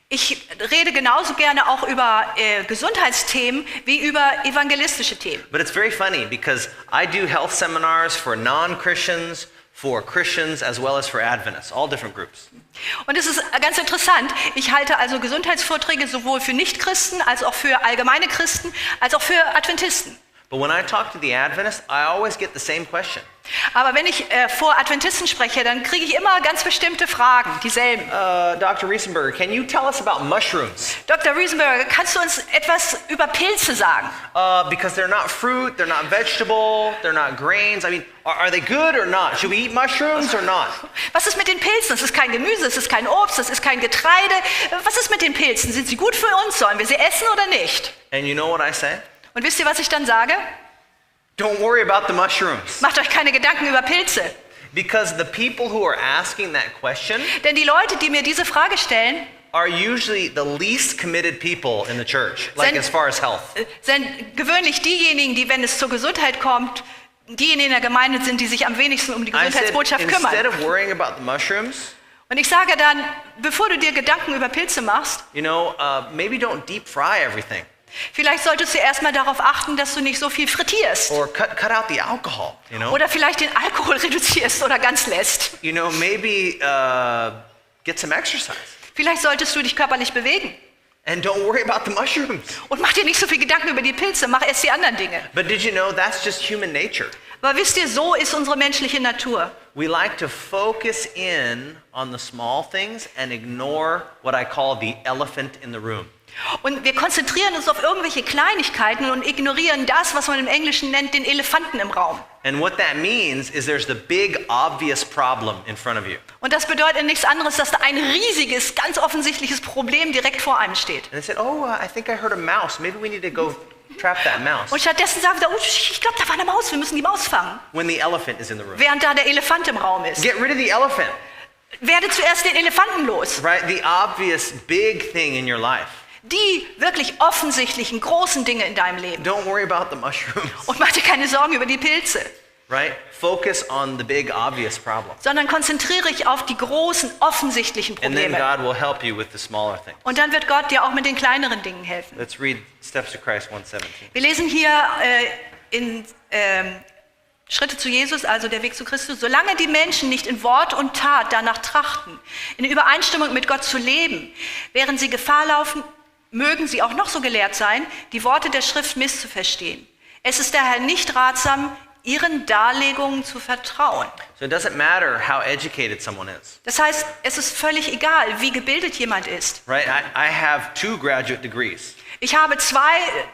B: Ich rede genauso gerne auch über Gesundheitsthemen wie über evangelistische Themen.
A: But it's very funny because I do health seminars for non-Christians, for Christians as well as for Adventists, all different groups.
B: Und es ist ganz interessant, ich halte also Gesundheitsvorträge sowohl für Nichtchristen, als auch für allgemeine Christen, als auch für Adventisten.
A: But when I talk to the Adventists, I always get the same question.
B: Aber wenn ich vor Adventisten spreche, dann kriege ich immer ganz bestimmte Fragen, dieselben.
A: Dr. Riesenberger, can you tell us about mushrooms?
B: Dr. Riesenberger, kannst du uns etwas über Pilze sagen?
A: Because they're not fruit, they're not vegetable, they're not grains. I mean, are they good or not? Should we eat mushrooms or not?
B: Was ist mit den Pilzen? Es ist kein Gemüse, es ist kein Obst, es ist kein Getreide. Was ist mit den Pilzen? Sind sie gut für uns? Sollen wir sie essen oder nicht?
A: And you know what I say?
B: Und wisst ihr, was ich dann sage?
A: Don't worry about the mushrooms.
B: Macht euch keine Gedanken über Pilze.
A: Because the people who are asking that question
B: Denn die Leute, die mir diese Frage stellen,
A: are usually the least committed people in the church, like as far as health.
B: sind gewöhnlich diejenigen, die, wenn es zur Gesundheit kommt, diejenigen in der Gemeinde sind, die sich am wenigsten um die
A: I said,
B: Gesundheitsbotschaft
A: instead
B: kümmern.
A: of worrying about the mushrooms,
B: Und ich sage dann, bevor du dir Gedanken über Pilze machst,
A: you know, maybe don't deep fry everything.
B: vielleicht solltest du erstmal darauf achten, dass du nicht so viel frittierst.
A: Or cut out the alcohol, you know.
B: Oder vielleicht den Alkohol reduzierst oder ganz lässt.
A: You know, maybe get some exercise.
B: Vielleicht solltest du dich körperlich bewegen.
A: And don't worry about the mushrooms.
B: Und mach dir nicht so viel Gedanken über die Pilze, mach erst die anderen Dinge.
A: But did you know that's just human nature?
B: Aber wisst ihr, so ist unsere menschliche Natur.
A: We like to focus in on the small things and ignore what I call the elephant in the room.
B: Und wir konzentrieren uns auf irgendwelche Kleinigkeiten und ignorieren das, was man im Englischen nennt, den Elefanten im Raum.
A: And what that means is there's the big obvious problem in front of you.
B: Und das bedeutet nichts anderes, dass da ein riesiges, ganz offensichtliches Problem direkt vor einem steht.
A: And they said, oh, I think I heard a mouse. Maybe we need to go trap that mouse.
B: Und stattdessen sagen wir, oh, ich glaube, da war eine Maus, wir müssen die Maus fangen.
A: When the elephant is in the room.
B: Während da der Elefant im Raum ist.
A: Get rid of the elephant.
B: Werde zuerst den Elefanten los.
A: Right? The obvious big thing in your life.
B: Die wirklich offensichtlichen, großen Dinge in deinem Leben.
A: Don't worry about the mushrooms.
B: Und mach dir keine Sorgen über die Pilze.
A: Right? Focus on the big obvious problem.
B: Sondern konzentriere dich auf die großen, offensichtlichen
A: And then
B: Probleme.
A: God will help you with the smaller things.
B: Und dann wird Gott dir auch mit den kleineren Dingen helfen.
A: Let's read Steps to Christ 1:17.
B: Wir lesen hier in Schritte zu Jesus, also der Weg zu Christus. Solange die Menschen nicht in Wort und Tat danach trachten, in Übereinstimmung mit Gott zu leben, während sie Gefahr laufen, mögen sie auch noch so gelehrt sein, die Worte der Schrift misszuverstehen. Es ist daher nicht ratsam, ihren Darlegungen zu vertrauen.
A: So it doesn't matter how educated someone is.
B: Das heißt, es ist völlig egal, wie gebildet jemand ist.
A: Right? I have 2 graduate degrees.
B: Ich habe 2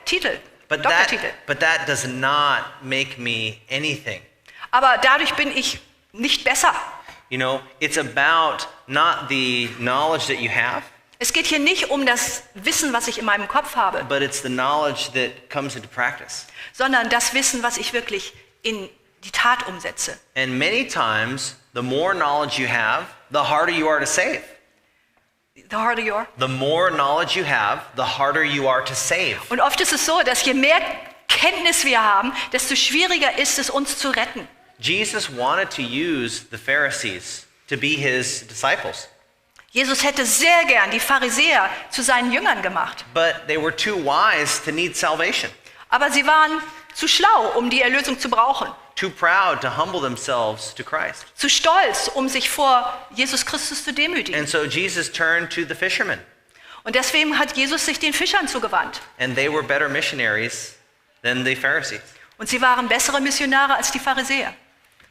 B: Titel, Doktortitel.
A: But that does not make me anything.
B: Aber dadurch bin ich nicht besser.
A: You know, it's about not the knowledge that you have,
B: Es geht hier nicht um das Wissen, was ich in meinem Kopf habe,
A: but it's the knowledge that comes into practice.
B: sondern das Wissen, was ich wirklich in die Tat umsetze.
A: And many times, the more knowledge you have, the harder you are to save.
B: The harder you are.
A: The more knowledge you have, the harder you are to save.
B: Und oft ist es so, dass je mehr Kenntnis wir haben, desto schwieriger ist es, uns zu retten.
A: Jesus wanted to use the Pharisees to be his disciples,
B: Jesus hätte sehr gern die Pharisäer zu seinen Jüngern gemacht.
A: but they were too wise to need salvation,
B: Aber sie waren zu schlau, um die Erlösung zu brauchen.
A: too proud to humble themselves to Christ.
B: Zu stolz, um sich vor Jesus Christus zu demütigen.
A: And so Jesus turned to the fishermen,
B: Und deswegen hat Jesus sich den Fischern zugewandt.
A: and they were better missionaries than the Pharisees.
B: Und sie waren bessere Missionare als die Pharisäer.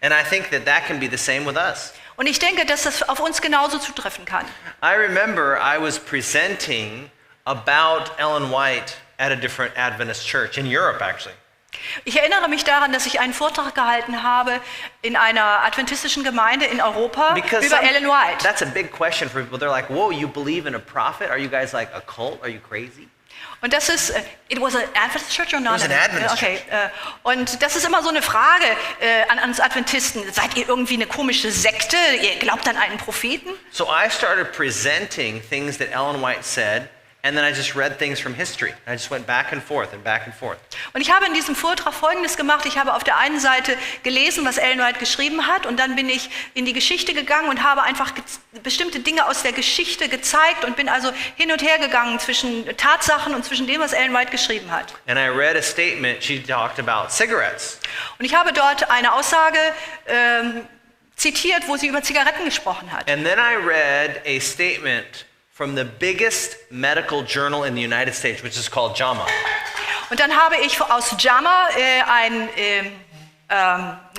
A: And I think that can be the same with us.
B: Und ich denke, dass das auf uns genauso zutreffen kann.
A: I remember I was presenting about Ellen White at a different Adventist church in Europe, actually.
B: Ich erinnere mich daran, dass ich einen Vortrag gehalten habe in einer adventistischen Gemeinde in Europa über Ellen White.
A: That's a big question for people. They're like, whoa, you believe in a prophet? Are you guys like a cult? Are you crazy?
B: Und das ist, it was an Adventist church or not?
A: It was an Adventist
B: church. Und das ist immer so eine Frage an uns Adventisten. Seid ihr irgendwie eine komische Sekte? Ihr glaubt an einen Propheten?
A: So I started presenting things that Ellen White said, and then I just read things from history. I just went back and forth and back and forth.
B: Und ich habe in diesem Vortrag Folgendes gemacht. Ich habe auf der einen Seite gelesen, was Ellen White geschrieben hat, und dann bin ich in die Geschichte gegangen und habe einfach bestimmte Dinge aus der Geschichte gezeigt und bin also hin und her gegangen zwischen Tatsachen und zwischen dem, was Ellen White geschrieben hat.
A: And I read a statement. She talked about cigarettes.
B: Und ich habe dort eine Aussage zitiert, wo sie über Zigaretten gesprochen hat.
A: And then I read a statement from the biggest medical journal in the United States, which is called JAMA.
B: Und dann habe ich aus JAMA ein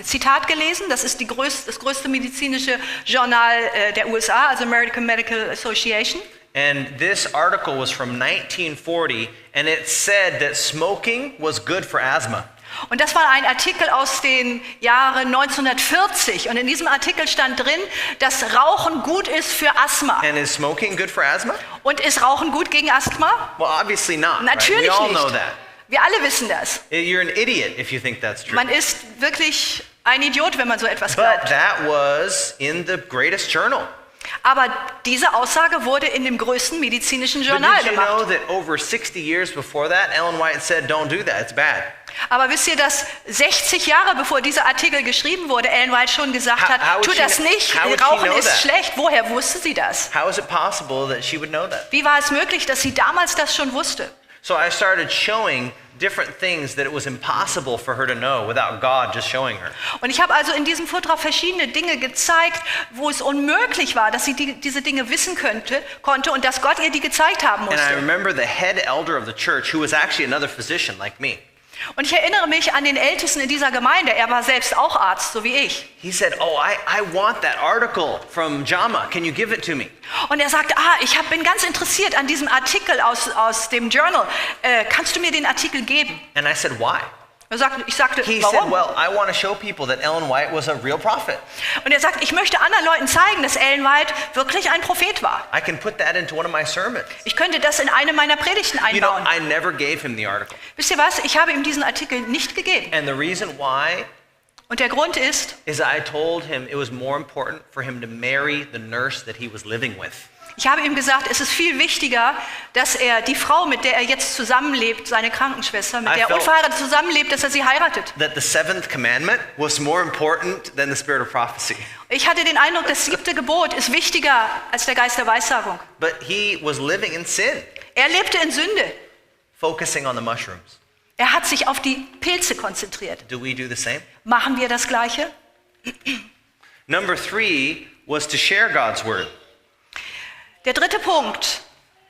B: Zitat gelesen. Das ist das größte medizinische Journal der USA, also American Medical Association.
A: And this article was from 1940, and it said that smoking was good for asthma.
B: Und das war ein Artikel aus den Jahren 1940. Und in diesem Artikel stand drin, dass Rauchen gut ist für Asthma.
A: And is smoking good for asthma?
B: Und ist Rauchen gut gegen Asthma?
A: Well, obviously not.
B: Natürlich
A: right? We all
B: nicht.
A: know that.
B: Wir alle wissen das.
A: You're an idiot if you think that's true.
B: Man ist wirklich ein Idiot, wenn man so etwas
A: But
B: glaubt.
A: that was in the greatest journal.
B: Aber diese Aussage wurde in dem größten medizinischen Journal
A: But did you know
B: gemacht.
A: that over 60 years before that, Ellen White said, don't do that, it's bad.
B: Aber wisst ihr, dass 60 Jahre bevor dieser Artikel geschrieben wurde, Ellen White schon gesagt hat,
A: How would
B: tut
A: she
B: das
A: kn-
B: nicht,
A: how would she
B: Rauchen
A: know
B: ist
A: that?
B: schlecht. Woher wusste sie das?
A: How is it possible that she would know that?
B: Wie war es möglich, dass sie damals das schon wusste?
A: So I started showing different things that it was impossible for her to know without God just showing her.
B: Und ich habe also in diesem Vortrag verschiedene Dinge gezeigt, wo es unmöglich war, dass sie diese Dinge wissen konnte und dass Gott ihr die gezeigt haben
A: And I
B: musste.
A: remember the head elder of the church, who was actually another physician like me.
B: Und ich erinnere mich an den Ältesten in dieser Gemeinde. Er war selbst auch Arzt, so wie ich.
A: He said, oh, I want that article from JAMA. Can you give it to me?
B: Und er sagte, ich bin ganz interessiert an diesem Artikel aus dem Journal. Kannst du mir den Artikel geben?
A: And I said, why?
B: Ich sagte,
A: He said,
B: warum?
A: well, I want to show people that Ellen White was a real prophet.
B: Und er sagt, ich möchte anderen Leuten zeigen, dass Ellen White wirklich ein Prophet war.
A: I can put that into one of my sermons.
B: Ich könnte das in eine meiner Predigten
A: You know,
B: einbauen.
A: I never gave him the article.
B: Wisst ihr was? Ich habe ihm diesen Artikel nicht gegeben.
A: And the reason why
B: Und der Grund ist,
A: is I told him it was more important for him to marry the nurse that he was living with.
B: ich habe ihm gesagt, es ist viel wichtiger, dass er die Frau, mit der er jetzt zusammenlebt, seine Krankenschwester, mit
A: I
B: der er
A: felt-
B: unverheiratet zusammenlebt, dass er sie heiratet.
A: That the seventh commandment was more important than the spirit of prophecy.
B: Ich hatte den Eindruck, das 7. Gebot ist wichtiger als der Geist der Weissagung.
A: But he was living in sin,
B: Er lebte in Sünde.
A: focusing on the mushrooms.
B: Er hat sich auf die Pilze konzentriert.
A: Do we do the same?
B: Machen wir das Gleiche?
A: Number 3 was to share God's word.
B: Der dritte Punkt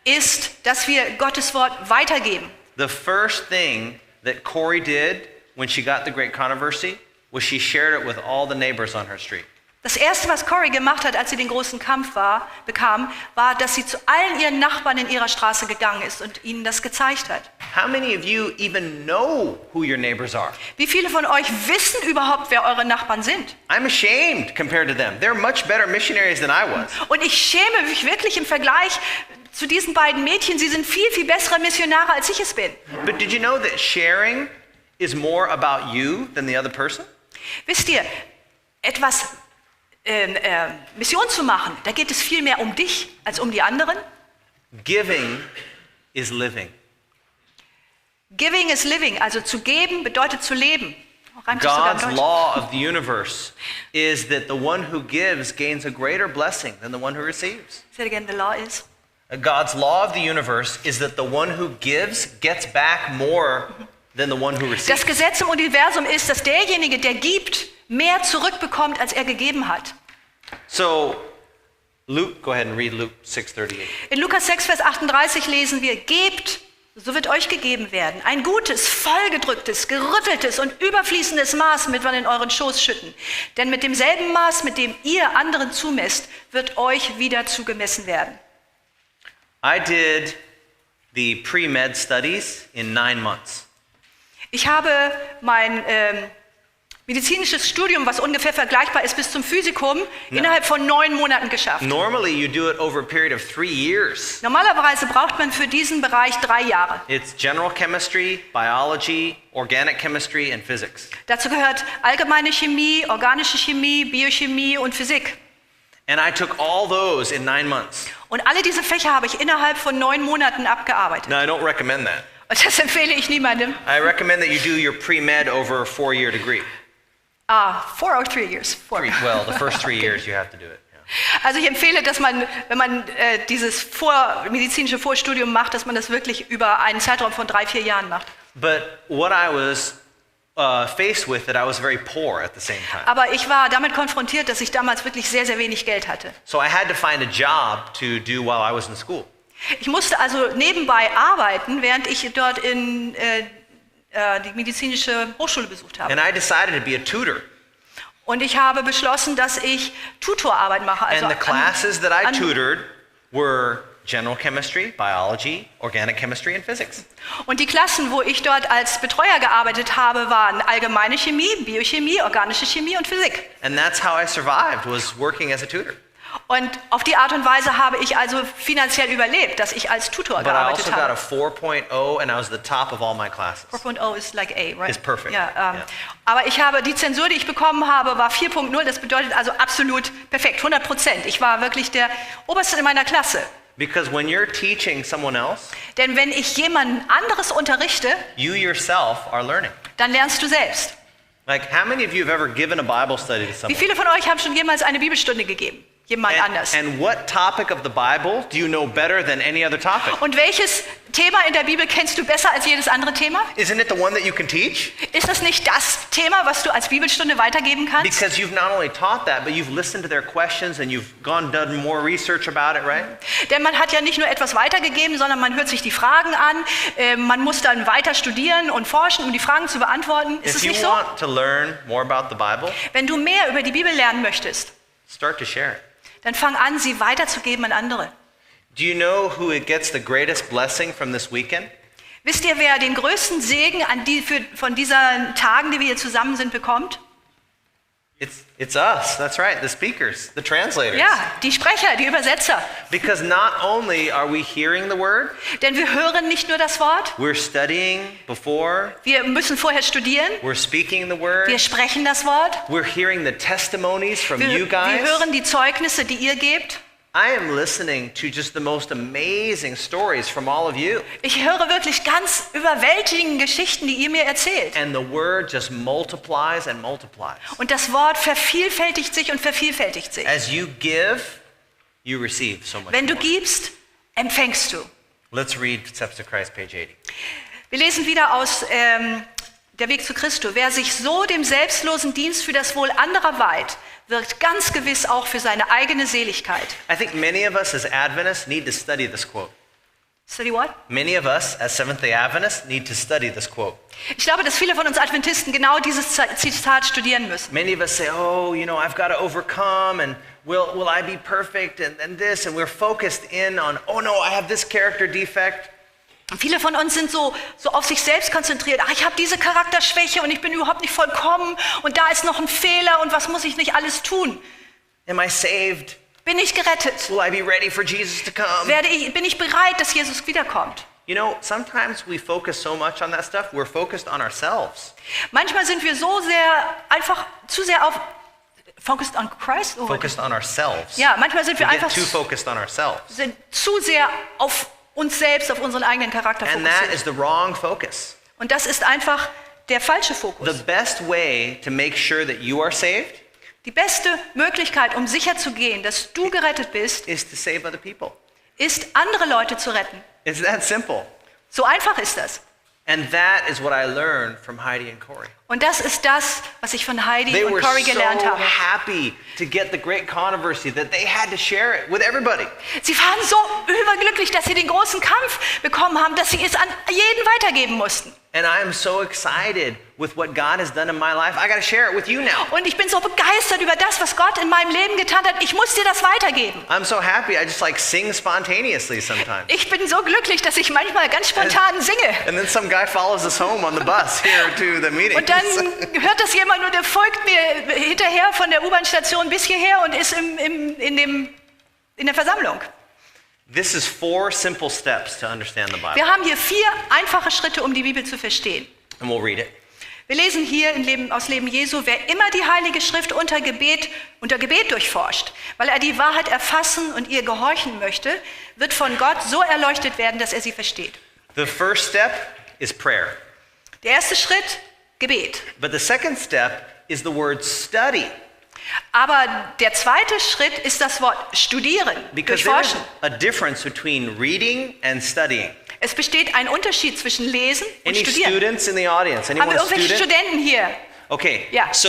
B: ist, dass wir Gottes Wort weitergeben.
A: The first thing that Corey did when she got the great controversy was she shared it with all the neighbors on her street.
B: Das Erste, was Corey gemacht hat, als sie den großen Kampf bekam, war, dass sie zu allen ihren Nachbarn in ihrer Straße gegangen ist und ihnen das gezeigt hat.
A: How many of you even know who your neighbors are?
B: Wie viele von euch wissen überhaupt, wer eure Nachbarn sind?
A: I'm ashamed compared to them. They're much better missionaries than I was.
B: Und ich schäme mich wirklich im Vergleich zu diesen beiden Mädchen. Sie sind viel, viel bessere Missionare, als ich es bin.
A: But did you know that sharing is more about you than the other person?
B: Wisst ihr, etwas Mission zu machen, da geht es viel mehr um dich als um die anderen.
A: Giving is living.
B: Giving is living, also zu geben bedeutet zu leben. Reimt sich sogar in
A: God's
B: Deutsch.
A: law of the universe is that the one who gives gains a greater blessing than the one who receives.
B: Say it again, the law is.
A: God's law of the universe is that the one who gives gets back more than the one who
B: Das
A: receives.
B: Gesetz im Universum ist, dass derjenige, der gibt, mehr zurückbekommt, als er gegeben hat.
A: So, Luke, go ahead and read Luke 6:38.
B: In Lukas 6, Vers 38 lesen wir, gebt, so wird euch gegeben werden. Ein gutes, vollgedrücktes, gerütteltes und überfließendes Maß wird man in euren Schoß schütten. Denn mit demselben Maß, mit dem ihr anderen zumesst, wird euch wieder zugemessen werden.
A: I did the pre-med studies in 9 months.
B: Ich habe mein medizinisches Studium, was ungefähr vergleichbar ist bis zum Physikum, innerhalb von 9 Monaten geschafft.
A: Normally, you do it over a period of 3 years.
B: Normalerweise braucht man für diesen Bereich 3 Jahre.
A: It's general chemistry, biology, organic chemistry, and physics.
B: Dazu gehört allgemeine Chemie, organische Chemie, Biochemie und Physik.
A: And I took all those in 9 months.
B: Und alle diese Fächer habe ich innerhalb von 9 Monaten abgearbeitet.
A: Now, I don't recommend that.
B: Und das empfehle ich niemandem.
A: I recommend that you do your pre-med over a 4-year degree.
B: 4 or 3 years? 4.
A: Well, the first 3 years you have to do it. Yeah.
B: Also ich empfehle, dass man, wenn man dieses medizinische Vorstudium macht, dass man das wirklich über einen Zeitraum von 3-4 Jahren macht.
A: But what I was faced with, that I was very poor at the same time.
B: Aber ich war damit konfrontiert, dass ich damals wirklich sehr, sehr wenig Geld hatte.
A: So I had to find a job to do while I was in school.
B: Ich musste also nebenbei arbeiten, während ich dort in die medizinische Hochschule besucht habe.
A: And I decided to be a tutor.
B: Und ich habe beschlossen, dass ich Tutorarbeit mache. Also
A: And the classes that I tutored were general chemistry, biology, organic chemistry, and physics.
B: Und die Klassen, wo ich dort als Betreuer gearbeitet habe, waren allgemeine Chemie, Biochemie, organische Chemie und Physik.
A: And that's how I survived, was working as a tutor.
B: Und auf die Art und Weise habe ich also finanziell überlebt, dass ich als Tutor
A: But I
B: gearbeitet
A: also got a
B: habe.
A: 4.0 and I was the top of all my classes.
B: 4.0 ist like A, right?
A: It's perfect.
B: Ja,
A: Yeah.
B: Aber ich habe die Zensur, die ich bekommen habe, war 4.0. Das bedeutet also absolut perfekt, 100%. Ich war wirklich der Oberste in meiner Klasse.
A: Because when you're teaching someone else,
B: Denn wenn ich jemanden anderes unterrichte,
A: you yourself are learning.
B: dann lernst du selbst.
A: Like, how many of you have ever given a Bible study to
B: Wie
A: someone?
B: viele von euch haben schon jemals eine Bibelstunde gegeben? Jemand anders.
A: And what topic of the Bible do you know better than any other topic?
B: Und welches Thema in der Bibel kennst du besser als jedes andere Thema?
A: Isn't it the one that you can teach?
B: Ist das nicht das Thema, was du als Bibelstunde weitergeben kannst?
A: Because you've not only taught that, but you've listened to their questions and you've done more research about it, right?
B: Denn man hat ja nicht nur etwas weitergegeben, sondern man hört sich die Fragen an. Man muss dann weiter studieren und forschen, um die Fragen zu beantworten. Ist
A: If
B: es
A: you
B: nicht so?
A: want to learn more about the Bible,
B: Wenn du mehr über die Bibel lernen möchtest,
A: start to share it.
B: dann fang an, sie weiterzugeben an andere.
A: Do you know who gets the greatest blessing from this weekend?
B: Wisst ihr, wer den größten Segen von diesen Tagen, die wir hier zusammen sind, bekommt?
A: It's us. That's right. The speakers, the translators.
B: Ja, die Sprecher, die Übersetzer.
A: Because not only are we hearing the word,
B: Denn wir hören nicht nur das Wort,
A: we're studying before,
B: wir müssen vorher studieren,
A: we're speaking the word,
B: wir sprechen das Wort,
A: we're hearing the testimonies from you
B: wir
A: guys.
B: hören die Zeugnisse, die ihr gebt.
A: I am listening to just the most amazing stories from all of you.
B: Ich höre wirklich ganz überwältigende Geschichten, die ihr mir erzählt.
A: And the word just multiplies and multiplies.
B: Und das Wort vervielfältigt sich und vervielfältigt sich.
A: As you give, you receive so much
B: Wenn du
A: more.
B: gibst, empfängst du.
A: Let's read Steps to Christ, page 80.
B: Wir lesen wieder aus Der Weg zu Christus. Wer sich so dem selbstlosen Dienst für das Wohl anderer weiht, wirkt ganz gewiss auch für seine eigene Seligkeit.
A: I think many of us as Adventists need to study this quote.
B: Study what?
A: Many of us as Seventh-day Adventists need to study this quote.
B: Ich glaube, dass viele von uns Adventisten genau dieses Zitat studieren müssen.
A: Many of us say, oh, you know, I've got to overcome and will I be perfect and this, and we're focused in on, oh no, I have this character defect.
B: Viele von uns sind so auf sich selbst konzentriert. Ach, ich habe diese Charakterschwäche und ich bin überhaupt nicht vollkommen und da ist noch ein Fehler und was muss ich nicht alles tun?
A: Am I saved?
B: Bin ich gerettet?
A: Will I be ready for Jesus to come?
B: Bin ich bereit, dass Jesus wiederkommt?
A: You know, sometimes we focus so much on that stuff, we're focused on ourselves.
B: Manchmal sind wir so zu sehr auf focused on Christ?
A: Focused on ourselves.
B: Ja, manchmal sind wir
A: We get
B: einfach
A: too focused on ourselves.
B: sind zu sehr auf uns selbst, auf unseren eigenen Charakter
A: And that
B: fokussiert.
A: is the wrong focus.
B: Und das ist einfach der falsche
A: The
B: Fokus.
A: best way to make sure that you are saved
B: Die beste Möglichkeit, um sicherzugehen, dass du gerettet bist,
A: is to save other people.
B: ist, andere Leute zu retten.
A: It's that simple.
B: So einfach ist das.
A: And that is what I learned from Heidi and Corey.
B: Und das ist das, was ich von Heidi
A: They
B: und
A: were
B: Corey
A: so
B: gelernt habe.
A: happy to get the great controversy that they had to share it with everybody.
B: Sie waren so überglücklich, dass sie den großen Kampf bekommen haben, dass sie es an jeden weitergeben mussten.
A: And I am so excited with what God has done in my life. I got to share it with you now.
B: Und ich bin so begeistert über das, was Gott in meinem Leben getan hat. Ich muss dir das weitergeben.
A: I'm so happy. I just like sing spontaneously sometimes.
B: Ich bin so glücklich, dass ich manchmal ganz spontan singe.
A: And then some guy follows us home on the bus here to the meeting.
B: Und dann hört das jemand und der folgt mir hinterher von der U-Bahn-Station bis hierher und ist in der Versammlung.
A: This is 4 simple steps to understand the Bible.
B: Wir haben hier 4 einfache Schritte, um die Bibel zu verstehen.
A: And we'll read it.
B: Wir lesen hier aus Leben Jesu: Wer immer die Heilige Schrift unter Gebet durchforscht, weil er die Wahrheit erfassen und ihr gehorchen möchte, wird von Gott so erleuchtet werden, dass er sie versteht.
A: The first step is prayer.
B: Der erste Schritt, Gebet.
A: But the second step is the word study.
B: Aber der zweite Schritt ist das Wort studieren,
A: Because there's
B: durchforschen.
A: a difference between reading and studying.
B: Es besteht ein Unterschied zwischen Lesen und
A: Any
B: Studieren.
A: students in the audience?
B: Haben
A: Anyone
B: wir
A: a
B: irgendwelche
A: student?
B: Studenten hier?
A: Okay.
B: Ja.
A: So,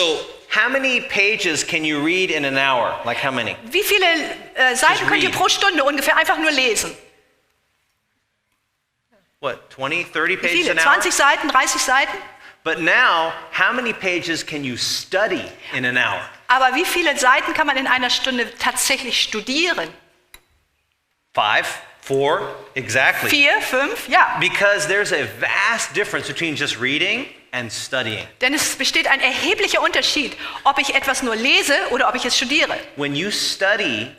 A: how many pages can you read in an hour? Like how many?
B: Wie viele Seiten könnt ihr
A: read.
B: pro Stunde ungefähr einfach nur lesen?
A: What, 20, 30
B: Wie
A: pages
B: viele?
A: an hour?
B: 20 Seiten, 30 Seiten?
A: But now, how many pages can you study in an hour?
B: Aber wie viele Seiten kann man in einer Stunde tatsächlich studieren?
A: 5, 4, exactly.
B: 4, 5? Ja.
A: Because there's a vast difference between just reading and studying.
B: Denn es besteht ein erheblicher Unterschied, ob ich etwas nur lese oder ob ich es studiere.
A: When you study,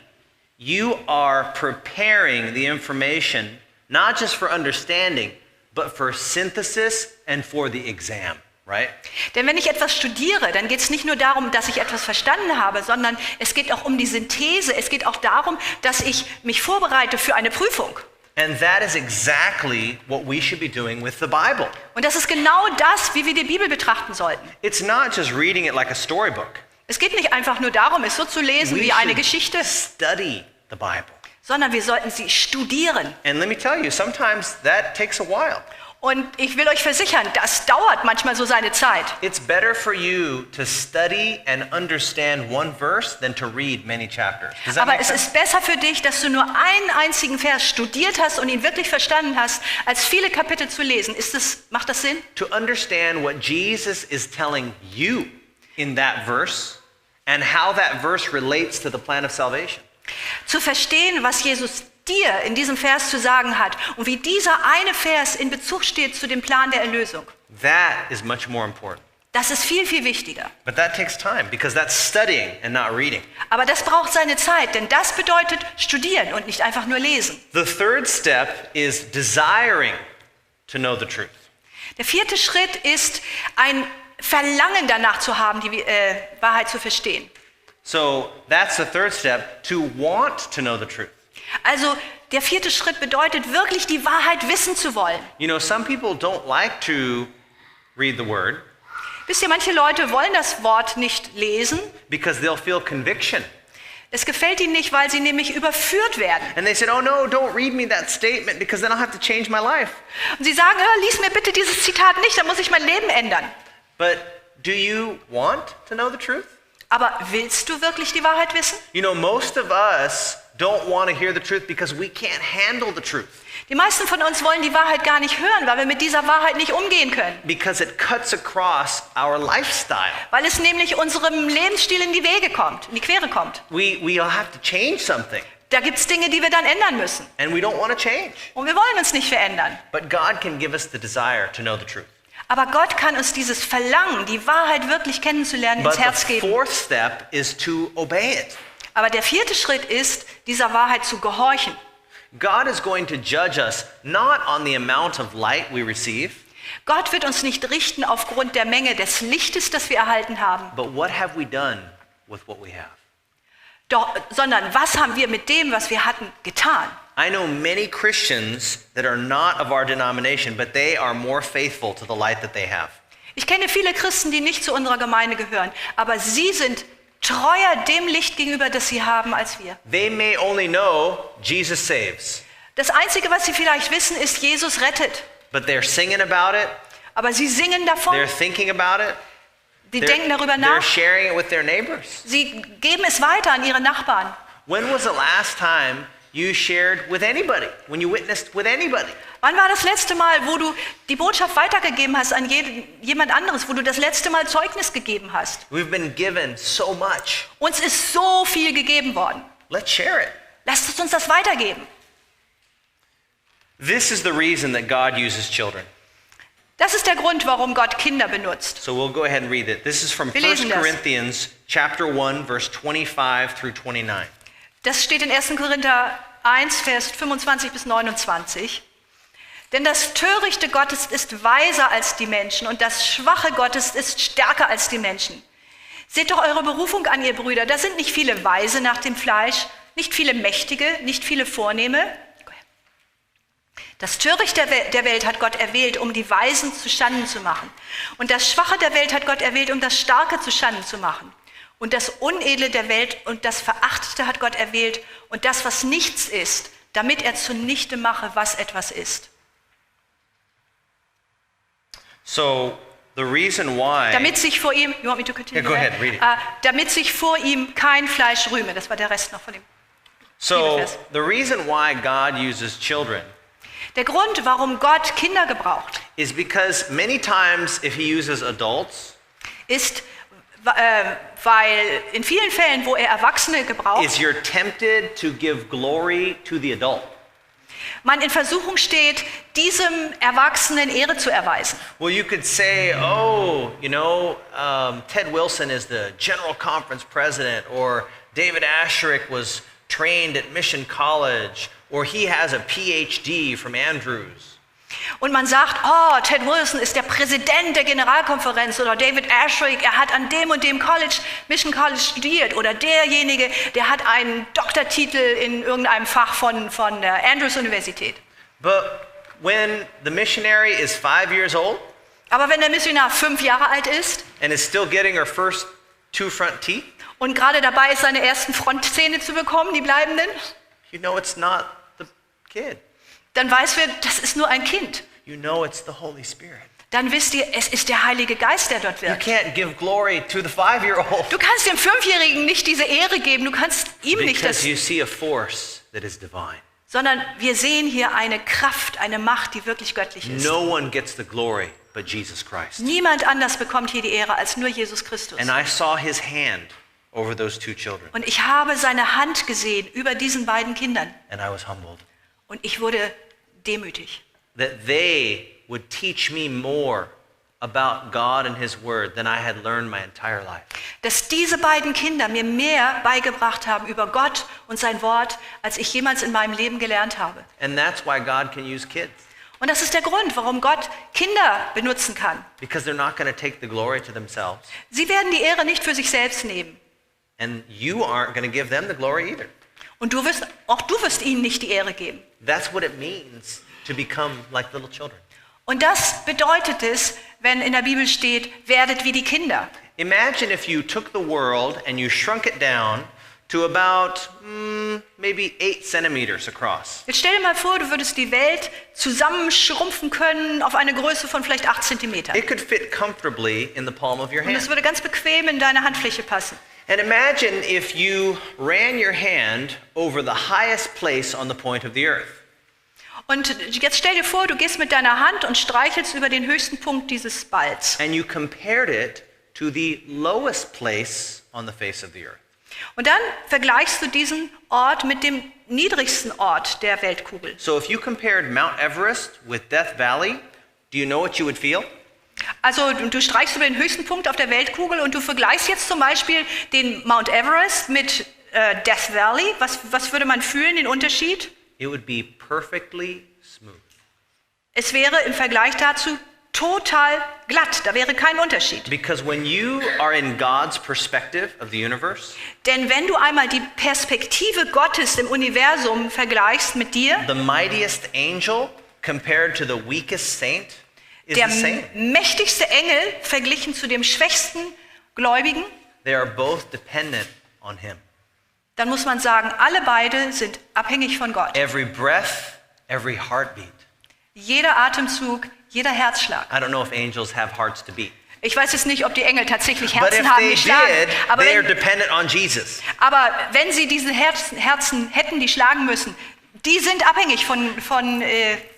A: you are preparing the information not just for understanding, but for synthesis and for the exam, right?
B: Denn wenn ich etwas studiere, dann geht es nicht nur darum, dass ich etwas verstanden habe, sondern es geht auch um die Synthese. Es geht auch darum, dass ich mich vorbereite für eine Prüfung.
A: And that is exactly what we should be doing with the Bible.
B: Und das ist genau das, wie wir die Bibel betrachten sollten.
A: It's not just reading it like a storybook.
B: Es geht nicht einfach nur darum, es so zu lesen
A: We
B: wie eine
A: should
B: Geschichte,
A: study the Bible.
B: sondern wir sollten sie studieren.
A: And let me tell you, sometimes that takes a while.
B: Und ich will euch versichern, das dauert manchmal so seine Zeit.
A: It's better for you to study and understand one verse than to read many chapters. Does that
B: Aber
A: make
B: es
A: sense?
B: ist besser für dich, dass du nur einen einzigen Vers studiert hast und ihn wirklich verstanden hast, als viele Kapitel zu lesen. Macht das Sinn?
A: To understand what Jesus is telling you in that verse and how that verse relates to the plan of salvation.
B: Zu verstehen, was Jesus dir in diesem Vers zu sagen hat und wie dieser eine Vers in Bezug steht zu dem Plan der Erlösung.
A: That is much more important.
B: Das ist viel, viel wichtiger.
A: But that takes time because that's studying and not reading.
B: Aber das braucht seine Zeit, denn das bedeutet studieren und nicht einfach nur lesen.
A: The third step is desiring to know the truth.
B: Der vierte Schritt ist, ein Verlangen danach zu haben, die Wahrheit zu verstehen.
A: So that's the third step, to want to know the truth.
B: Also der vierte Schritt bedeutet wirklich die Wahrheit wissen zu wollen.
A: You know, some people don't like to read the word
B: Wisst ihr, manche Leute wollen das Wort nicht lesen.
A: because they'll feel conviction.
B: Es gefällt ihnen nicht, weil sie nämlich überführt werden.
A: And they said, oh no, don't read me that statement because then I'll have to change my life.
B: Und sie sagen, lies mir bitte dieses Zitat nicht, dann muss ich mein Leben ändern.
A: But do you want to know the truth?
B: Aber willst du wirklich die Wahrheit wissen?
A: You know, most of us don't want to hear the truth because we can't handle the truth.
B: Die meisten von uns wollen die Wahrheit gar nicht hören, weil wir mit dieser Wahrheit nicht umgehen können.
A: Because it cuts across our lifestyle.
B: Weil es nämlich unserem Lebensstil in die Quere kommt.
A: We'll have to change something.
B: Da gibt es Dinge, die wir dann ändern müssen.
A: And we don't want to change.
B: Und wir wollen uns nicht verändern.
A: But God can give us the desire to know the truth.
B: Aber Gott kann uns dieses Verlangen, die Wahrheit wirklich kennenzulernen,
A: But
B: ins Herz
A: the
B: geben.
A: fourth step is to obey it.
B: Aber der vierte Schritt ist, dieser Wahrheit zu gehorchen.
A: God is going to judge us not on the amount of light we receive,
B: Gott wird uns nicht richten aufgrund der Menge des Lichtes, das wir erhalten haben,
A: but what have we done with what we have?
B: sondern was haben wir mit dem, was wir hatten, getan.
A: I know many Christians that are not of our denomination, but they are more faithful to the light that they have.
B: Ich kenne viele Christen, die nicht zu unserer Gemeinde gehören, aber sie sind treuer dem Licht gegenüber, das sie haben, als wir.
A: They may only know Jesus saves,
B: Das Einzige, was sie vielleicht wissen, ist, Jesus rettet.
A: but they're singing about it,
B: Aber sie singen davon,
A: they're thinking about it,
B: sie denken darüber
A: they're
B: nach,
A: sharing it with their neighbors.
B: sie geben es weiter an ihre Nachbarn.
A: When was the last time you shared with anybody, when you witnessed with anybody?
B: Wann war das letzte Mal, wo du die Botschaft weitergegeben hast an jemand anderes, wo du das letzte Mal Zeugnis gegeben hast?
A: We've been given so much.
B: Uns ist so viel gegeben worden.
A: Let's share it.
B: Lasst es uns das weitergeben.
A: This is the reason that God uses children.
B: Das ist der Grund, warum Gott Kinder benutzt.
A: So we'll go ahead and read it. This is from
B: Wir
A: 1
B: lesen das.
A: Corinthians chapter 1, verse 25 through 29.
B: Das steht in 1. Korinther 1, Vers 25 bis 29. Denn das Törichte Gottes ist weiser als die Menschen und das Schwache Gottes ist stärker als die Menschen. Seht doch eure Berufung an, ihr Brüder. Da sind nicht viele Weise nach dem Fleisch, nicht viele Mächtige, nicht viele Vornehme. Das Törichte der Welt hat Gott erwählt, um die Weisen zu Schanden zu machen. Und das Schwache der Welt hat Gott erwählt, um das Starke zu Schanden zu machen. Und das Unedle der Welt und das Verachtete hat Gott erwählt und das, was nichts ist, damit er zunichte mache, was etwas ist.
A: So the reason why...
B: Damit sich vor ihm, you want me to continue?
A: Yeah, go ahead, read it.
B: Damit sich vor ihm kein Fleisch rühme. Das war der Rest noch von dem
A: So
B: Bibelvers.
A: the reason why God uses children
B: Der Grund, warum Gott Kinder gebraucht,
A: is because many times if he uses adults,
B: ist, weil in vielen Fällen, wo er Erwachsene gebraucht,
A: is you're tempted to give glory to the adult.
B: man in Versuchung steht, diesem Erwachsenen Ehre zu erweisen.
A: Well, you could say, oh, Ted Wilson is the General Conference president, or David Asherick was trained at Mission College, or he has a PhD from Andrews.
B: Und man sagt, oh, Ted Wilson ist der Präsident der Generalkonferenz oder David Asherick, er hat an dem und dem College, Mission College studiert oder derjenige, der hat einen Doktortitel in irgendeinem Fach von der Andrews Universität.
A: But when the missionary is 5 years old
B: Aber wenn der Missionar 5 Jahre alt ist
A: and is still getting her first 2 front teeth,
B: und gerade dabei ist, seine ersten Frontzähne zu bekommen, die bleibenden,
A: you know it's not the kid.
B: dann weiß wir, das ist nur ein Kind.
A: You know it's the Holy Spirit.
B: Dann wisst ihr, es ist der Heilige Geist, der dort
A: You
B: wirkt.
A: can't give glory to the 5-year-old
B: Du kannst dem 5-Jährigen nicht diese Ehre geben, du kannst ihm nicht das,
A: because you see a force that is divine.
B: sondern wir sehen hier eine Kraft, eine Macht, die wirklich göttlich ist.
A: No one gets the glory but Jesus Christ.
B: Niemand anders bekommt hier die Ehre als nur Jesus Christus.
A: And I saw his hand over those 2 children,
B: Und ich habe seine Hand gesehen über diesen beiden Kindern
A: and I was humbled
B: und ich wurde demütig.
A: that they would teach me more about God and his word than I had learned my entire life.
B: Dass diese beiden Kinder mir mehr beigebracht haben über Gott und sein Wort, als ich jemals in meinem Leben gelernt habe.
A: And that's why God can use kids,
B: Und das ist der Grund, warum Gott Kinder benutzen kann.
A: because they're not going to take the glory to themselves,
B: Sie werden die Ehre nicht für sich selbst nehmen.
A: and you aren't going to give them the glory either.
B: Und auch du wirst ihnen nicht die Ehre geben.
A: That's what it means to become like little children.
B: Und das bedeutet es, wenn in der Bibel steht, werdet wie die Kinder.
A: Imagine if you took the world and you shrunk it down to about maybe 8 centimeters across.
B: Jetzt stell dir mal vor, du würdest die Welt zusammenschrumpfen können auf eine Größe von vielleicht 8 Zentimeter.
A: It could fit comfortably in the palm of your
B: Und es
A: hand.
B: würde ganz bequem in deine Handfläche passen.
A: And imagine if you ran your hand over the highest place on the point of the earth.
B: Und jetzt stell dir vor, du gehst mit deiner Hand und streichelst über den höchsten Punkt dieses Balls.
A: And you compared it to the lowest place on the face of the earth.
B: Und dann vergleichst du diesen Ort mit dem niedrigsten Ort der Weltkugel.
A: So if you compared Mount Everest with Death Valley, do you know what you would feel?
B: Also du streichst über den höchsten Punkt auf der Weltkugel und du vergleichst jetzt zum Beispiel den Mount Everest mit Death Valley. Was würde man fühlen, den Unterschied?
A: It would be perfectly smooth.
B: Es wäre im Vergleich dazu total glatt, da wäre kein Unterschied.
A: Because when you are in God's perspective of the universe,
B: Denn wenn du einmal die Perspektive Gottes im Universum vergleichst mit dir,
A: the mightiest angel compared to the weakest saint is
B: der
A: the same.
B: mächtigste Engel verglichen zu dem schwächsten Gläubigen,
A: They are both dependent on him.
B: dann muss man sagen, alle beide sind abhängig von Gott.
A: Every breath, every heartbeat.
B: Jeder Atemzug, jeder Herzschlag.
A: I don't know if angels have hearts to beat.
B: Ich weiß jetzt nicht, ob die Engel tatsächlich
A: But if
B: Herzen haben,
A: they
B: die schlagen.
A: did,
B: Aber
A: they are
B: wenn,
A: dependent on Jesus.
B: wenn sie diese Herzen hätten, die schlagen müssen, die sind abhängig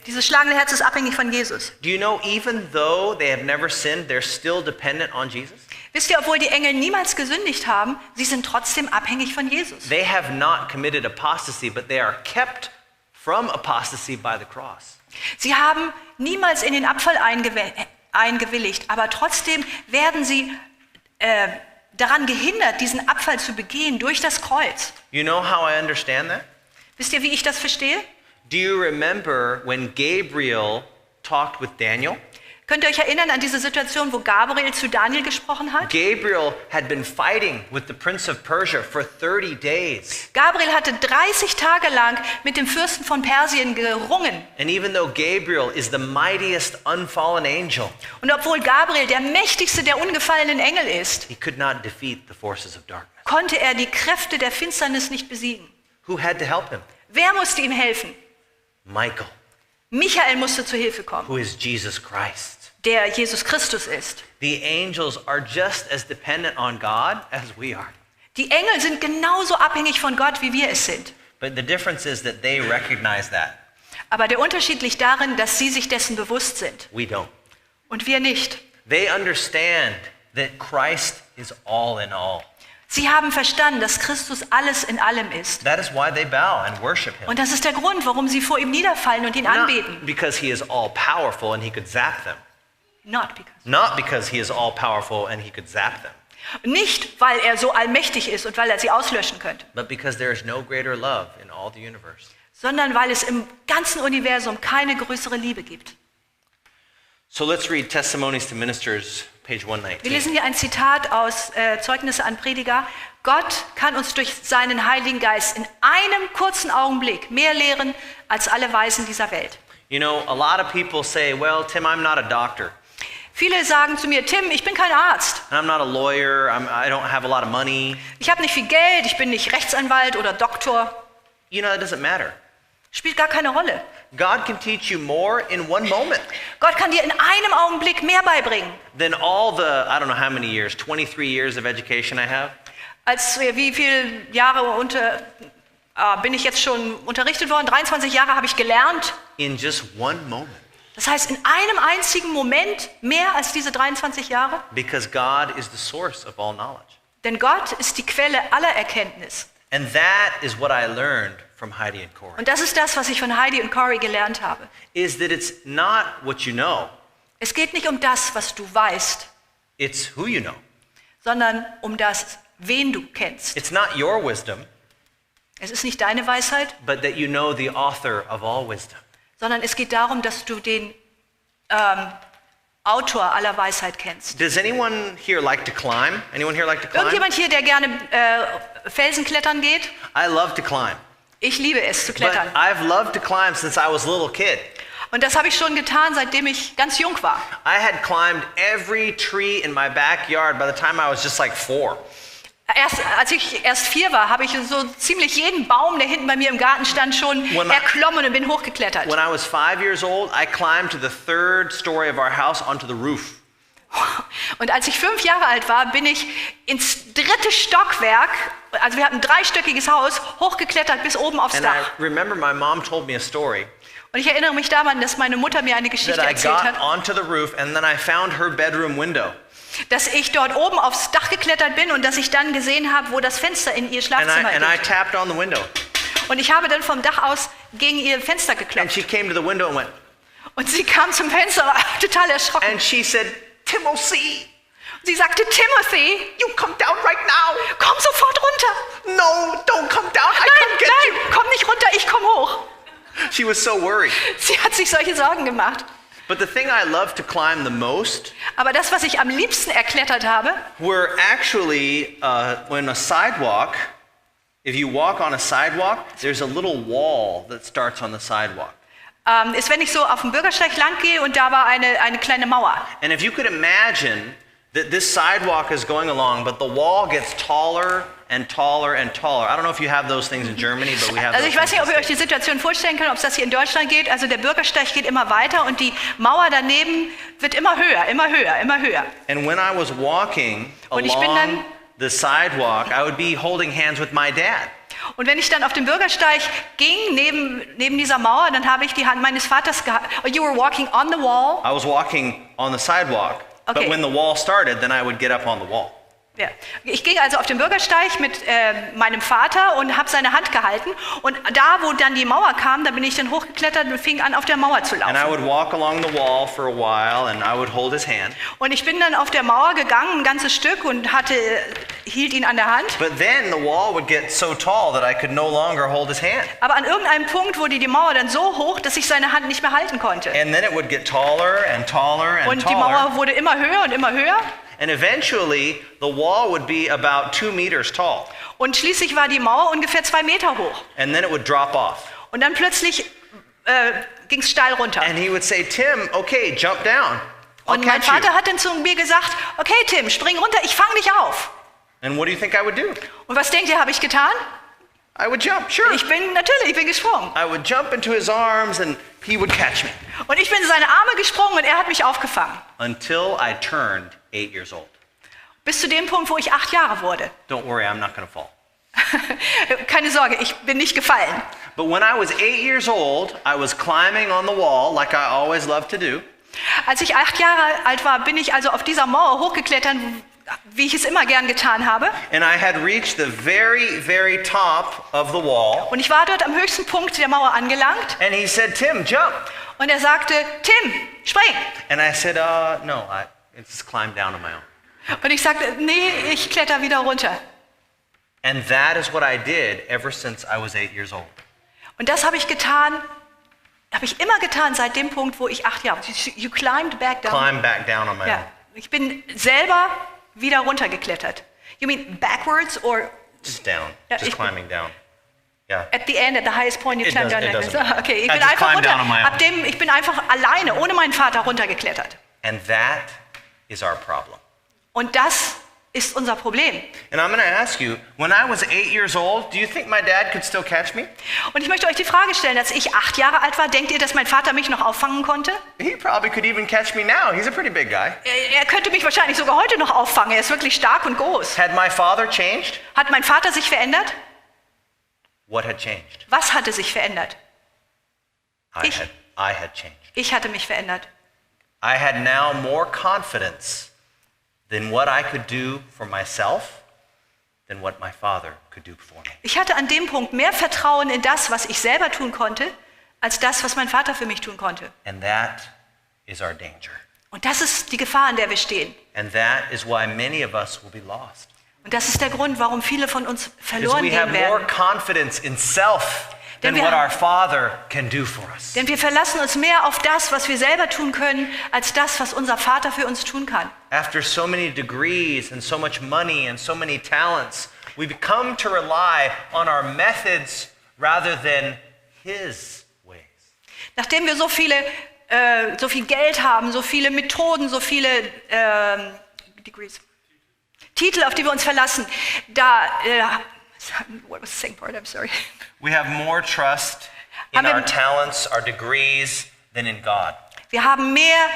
B: dieses schlagende Herz ist abhängig von Jesus.
A: Do you know, even though they have never sinned, they're still dependent on Jesus?
B: Wisst ihr, obwohl die Engel niemals gesündigt haben, sie sind trotzdem abhängig von Jesus.
A: They have not committed apostasy, but they are kept from apostasy by the cross.
B: Sie haben niemals in den Abfall eingewilligt, aber trotzdem werden sie daran gehindert, diesen Abfall zu begehen durch das Kreuz.
A: You know how I understand that?
B: Wisst ihr, wie ich das verstehe?
A: Do you remember when Gabriel talked with Daniel?
B: Könnt ihr euch erinnern an diese Situation, wo Gabriel zu Daniel gesprochen hat?
A: Gabriel had been fighting with the prince of Persia for 30 days.
B: Gabriel hatte 30 Tage lang mit dem Fürsten von Persien gerungen.
A: And even though Gabriel is the mightiest unfallen angel,
B: Und obwohl Gabriel der mächtigste der ungefallenen Engel ist,
A: he could not defeat the forces of darkness.
B: konnte er die Kräfte der Finsternis nicht besiegen.
A: Who had to help him?
B: Wer musste ihm helfen?
A: Michael,
B: Michael musste zu Hilfe kommen,
A: who is Jesus Christ.
B: der Jesus Christus ist.
A: The angels are just as dependent on God as we are.
B: Die Engel sind genauso abhängig von Gott, wie wir es sind.
A: But the difference is that they recognize that.
B: Aber der Unterschied liegt darin, dass sie sich dessen bewusst sind
A: We don't.
B: und wir nicht.
A: They understand that Christ is all in all.
B: Sie haben verstanden, dass Christus alles in allem ist.
A: That is why they bow and worship him.
B: Und das ist der Grund, warum sie vor ihm niederfallen und ihn anbeten.
A: Not because he is all powerful and he could zap them. Not because he is all powerful and he could zap them.
B: Nicht, weil er so allmächtig ist und weil er sie auslöschen könnte,
A: But because there is no greater love in all the universe.
B: sondern weil es im ganzen Universum keine größere Liebe gibt.
A: So let's read Testimonies to Ministers, page
B: Wir
A: 119.
B: lesen hier ein Zitat aus Zeugnisse an Prediger. Gott kann uns durch seinen Heiligen Geist in einem kurzen Augenblick mehr lehren als alle Weisen dieser Welt.
A: You know, a lot of people say, well, Tim, I'm not a doctor.
B: Viele sagen zu mir, Tim, ich bin kein Arzt.
A: I'm not a lawyer. I don't have a lot of money.
B: Ich habe nicht viel Geld, ich bin nicht Rechtsanwalt oder Doktor.
A: You know, that doesn't matter.
B: Spielt gar keine Rolle.
A: God can teach you more in one moment
B: Gott kann dir in einem Augenblick mehr beibringen,
A: than all the, I don't know how many years, 23 years of education I have.
B: als wie viele Jahre bin ich jetzt schon unterrichtet worden. 23 Jahre habe ich gelernt.
A: In just one moment.
B: Das heißt, in einem einzigen Moment mehr als diese 23 Jahre.
A: Because God is the source of all knowledge.
B: Denn Gott ist die Quelle aller Erkenntnis.
A: And that is what I learned from Heidi and Corey.
B: Und das ist das, was ich von Heidi und Corey gelernt habe.
A: Is that it's not what you know,
B: Es geht nicht um das, was du weißt,
A: it's who you know.
B: sondern um das, wen du kennst.
A: It's not your wisdom,
B: Es ist nicht deine Weisheit,
A: but that you know the author of all wisdom.
B: sondern es geht darum, dass du den Autor aller Weisheit kennst.
A: Does anyone here like to climb? Anyone here like to climb?
B: Irgendjemand hier, der gerne Felsen klettern geht?
A: I love to climb.
B: Ich liebe es zu
A: But
B: klettern.
A: I've loved to climb since I was a little kid.
B: Und das habe ich schon getan, seitdem ich ganz jung war.
A: I had climbed every tree in my backyard by the time I was just like 4.
B: Als ich erst 4 war, habe ich so ziemlich jeden Baum, der hinten bei mir im Garten stand, schon erklommen und bin hochgeklettert.
A: When I was 5 years old, I climbed to the 3rd story of our house onto the roof.
B: Und als ich 5 Jahre alt war, bin ich ins 3. Stockwerk, also wir hatten ein 3-stöckiges Haus, hochgeklettert bis oben aufs
A: And
B: Dach.
A: I remember my mom told me a story
B: Und ich erinnere mich daran, dass meine Mutter mir eine Geschichte
A: that I
B: erzählt
A: got
B: hat,
A: onto the roof and then I found her bedroom window.
B: dass ich dort oben aufs Dach geklettert bin und dass ich dann gesehen habe, wo das Fenster in ihr
A: And
B: Schlafzimmer
A: I
B: geht.
A: tapped on the window.
B: Und ich habe dann vom Dach aus gegen ihr Fenster
A: And
B: geklopft.
A: she came to the window and went,
B: Und sie kam zum Fenster, war total erschrocken.
A: and she said, Timothy,
B: Sie sagte, Timothy,
A: you come down right now.
B: komm sofort runter.
A: No, don't come down. I come get
B: Nein, komm nicht runter, ich komm hoch.
A: you. She was so worried.
B: Sie hat sich solche Sorgen gemacht.
A: But the thing I love to climb the most
B: Aber das, was ich am liebsten erklettert habe,
A: were actually when a sidewalk, if you walk on a sidewalk, there's a little wall that starts on the sidewalk.
B: ist, wenn ich so auf dem Bürgersteig lang gehe und da war eine kleine Mauer.
A: And if you could imagine This sidewalk is going along, but the wall gets taller and taller and taller. I don't know if you have those things in Germany, but we have
B: Also
A: those
B: ich weiß
A: things
B: nicht, ob
A: in
B: ihr euch die Situation vorstellen könnt, ob es das hier in Deutschland geht. Also der Bürgersteig geht immer weiter und die Mauer daneben wird immer höher, immer höher, immer höher.
A: And when I was walking
B: Und ich bin
A: along
B: dann-
A: the sidewalk, I would be holding hands with my dad.
B: Und wenn ich dann auf dem Bürgersteig ging, neben dieser Mauer, dann habe ich die Hand meines Vaters gehalten. Oh, you were walking on the wall?
A: I was walking on the sidewalk,
B: Okay.
A: but when the wall started, then I would get up on the wall.
B: Ja. Ich ging also auf dem Bürgersteig mit meinem Vater und habe seine Hand gehalten. Und da, wo dann die Mauer kam, da bin ich dann hochgeklettert und fing an, auf der Mauer zu
A: And I
B: laufen.
A: would walk along the wall for a while, and I would hold his hand.
B: Und ich bin dann auf der Mauer gegangen, ein ganzes Stück, und hielt ihn an der Hand.
A: But then the wall would get so tall that I could no longer hold his hand.
B: Aber an irgendeinem Punkt wurde die Mauer dann so hoch, dass ich seine Hand nicht mehr halten konnte.
A: And then it would get taller and taller and
B: Und die
A: taller.
B: Mauer wurde immer höher und immer höher.
A: And eventually, the wall would be about 2 meters tall.
B: Und schließlich war die Mauer ungefähr 2 Meter hoch.
A: And then it would drop off.
B: Und dann plötzlich ging es steil runter.
A: And he would say, Tim, okay, jump down. I'll
B: Und mein
A: catch you.
B: Vater hat dann zu mir gesagt, okay Tim, spring runter, ich fange dich auf.
A: And what do you think I would do?
B: Und was denkt ihr, habe ich getan?
A: I would jump, sure.
B: Ich bin gesprungen.
A: I would jump into his arms and he would catch me.
B: Und ich bin in seine Arme gesprungen und er hat mich aufgefangen.
A: Until I turned 8 years old.
B: Bis zu dem Punkt, wo ich 8 Jahre wurde.
A: Don't worry, I'm not going to fall.
B: Keine Sorge, ich bin nicht gefallen.
A: But when I was 8 years old, I was climbing on the wall like I always loved to do.
B: Als ich 8 Jahre alt war, bin ich also auf dieser Mauer hochgeklettert, wie ich es immer gern getan habe.
A: And I had reached the very, very top of the wall.
B: Und ich war dort am höchsten Punkt der Mauer angelangt.
A: And he said, Tim, jump.
B: Und er sagte, Tim, spring.
A: And I said, no, I just climbed down on my own.
B: Und ich sagte, nee, ich kletter wieder runter.
A: And that is what I did ever since I was 8 years old.
B: Und das habe ich getan, habe ich immer getan seit dem Punkt, wo ich 8 Jahre. You climbed back down.
A: Climb back down on my
B: Ja,
A: own.
B: ich bin selber wieder runtergeklettert. You mean backwards or
A: Just down,
B: Ja,
A: just
B: ich-
A: climbing down. Yeah.
B: at the end, at the highest point you
A: It
B: climb
A: doesn't-
B: down?
A: it
B: like
A: doesn't
B: this?
A: matter.
B: Okay, ich
A: I
B: bin
A: just
B: einfach
A: climbed
B: runter.
A: down on my own.
B: Ich bin einfach alleine, ohne meinen Vater runtergeklettert.
A: And that is our problem.
B: Und das ist unser Problem.
A: And I'm going to ask you, when I was 8 years old, do you think my dad could still catch me?
B: Und ich möchte euch die Frage stellen, als ich 8 Jahre alt war, denkt ihr, dass mein Vater mich noch auffangen konnte?
A: He probably could even catch me now. He's a pretty big guy.
B: Er könnte mich wahrscheinlich sogar heute noch auffangen. Er ist wirklich stark und groß.
A: Had my father changed?
B: Hat mein Vater sich verändert?
A: What had changed?
B: Was hatte sich verändert?
A: I
B: Ich-
A: had changed.
B: Ich hatte mich verändert.
A: I had now more confidence than what I could do for myself than what my father could do for me.
B: Ich hatte an dem Punkt mehr Vertrauen in das, was ich selber tun konnte, als das, was mein Vater für mich tun konnte.
A: And that is our danger.
B: Und das ist die Gefahr, in der wir stehen.
A: And that is why many of us will be lost.
B: Und das ist der Grund, warum viele von uns
A: Because
B: verloren
A: we have
B: gehen
A: more
B: werden.
A: confidence in self than
B: Denn wir-
A: what our Father can do for us.
B: Denn wir verlassen uns mehr auf das, was wir selber tun können, als das, was unser Vater für uns tun kann.
A: After so many degrees and so much money and so many talents, we've come to rely on our methods rather than His ways.
B: Nachdem wir so viel Geld haben, so viele Methoden, so viele Degrees, Titel, auf die wir uns verlassen, what was the second part? I'm sorry.
A: We have more trust in
B: Haben wir-
A: our talents, our degrees, than in God.
B: Wir haben mehr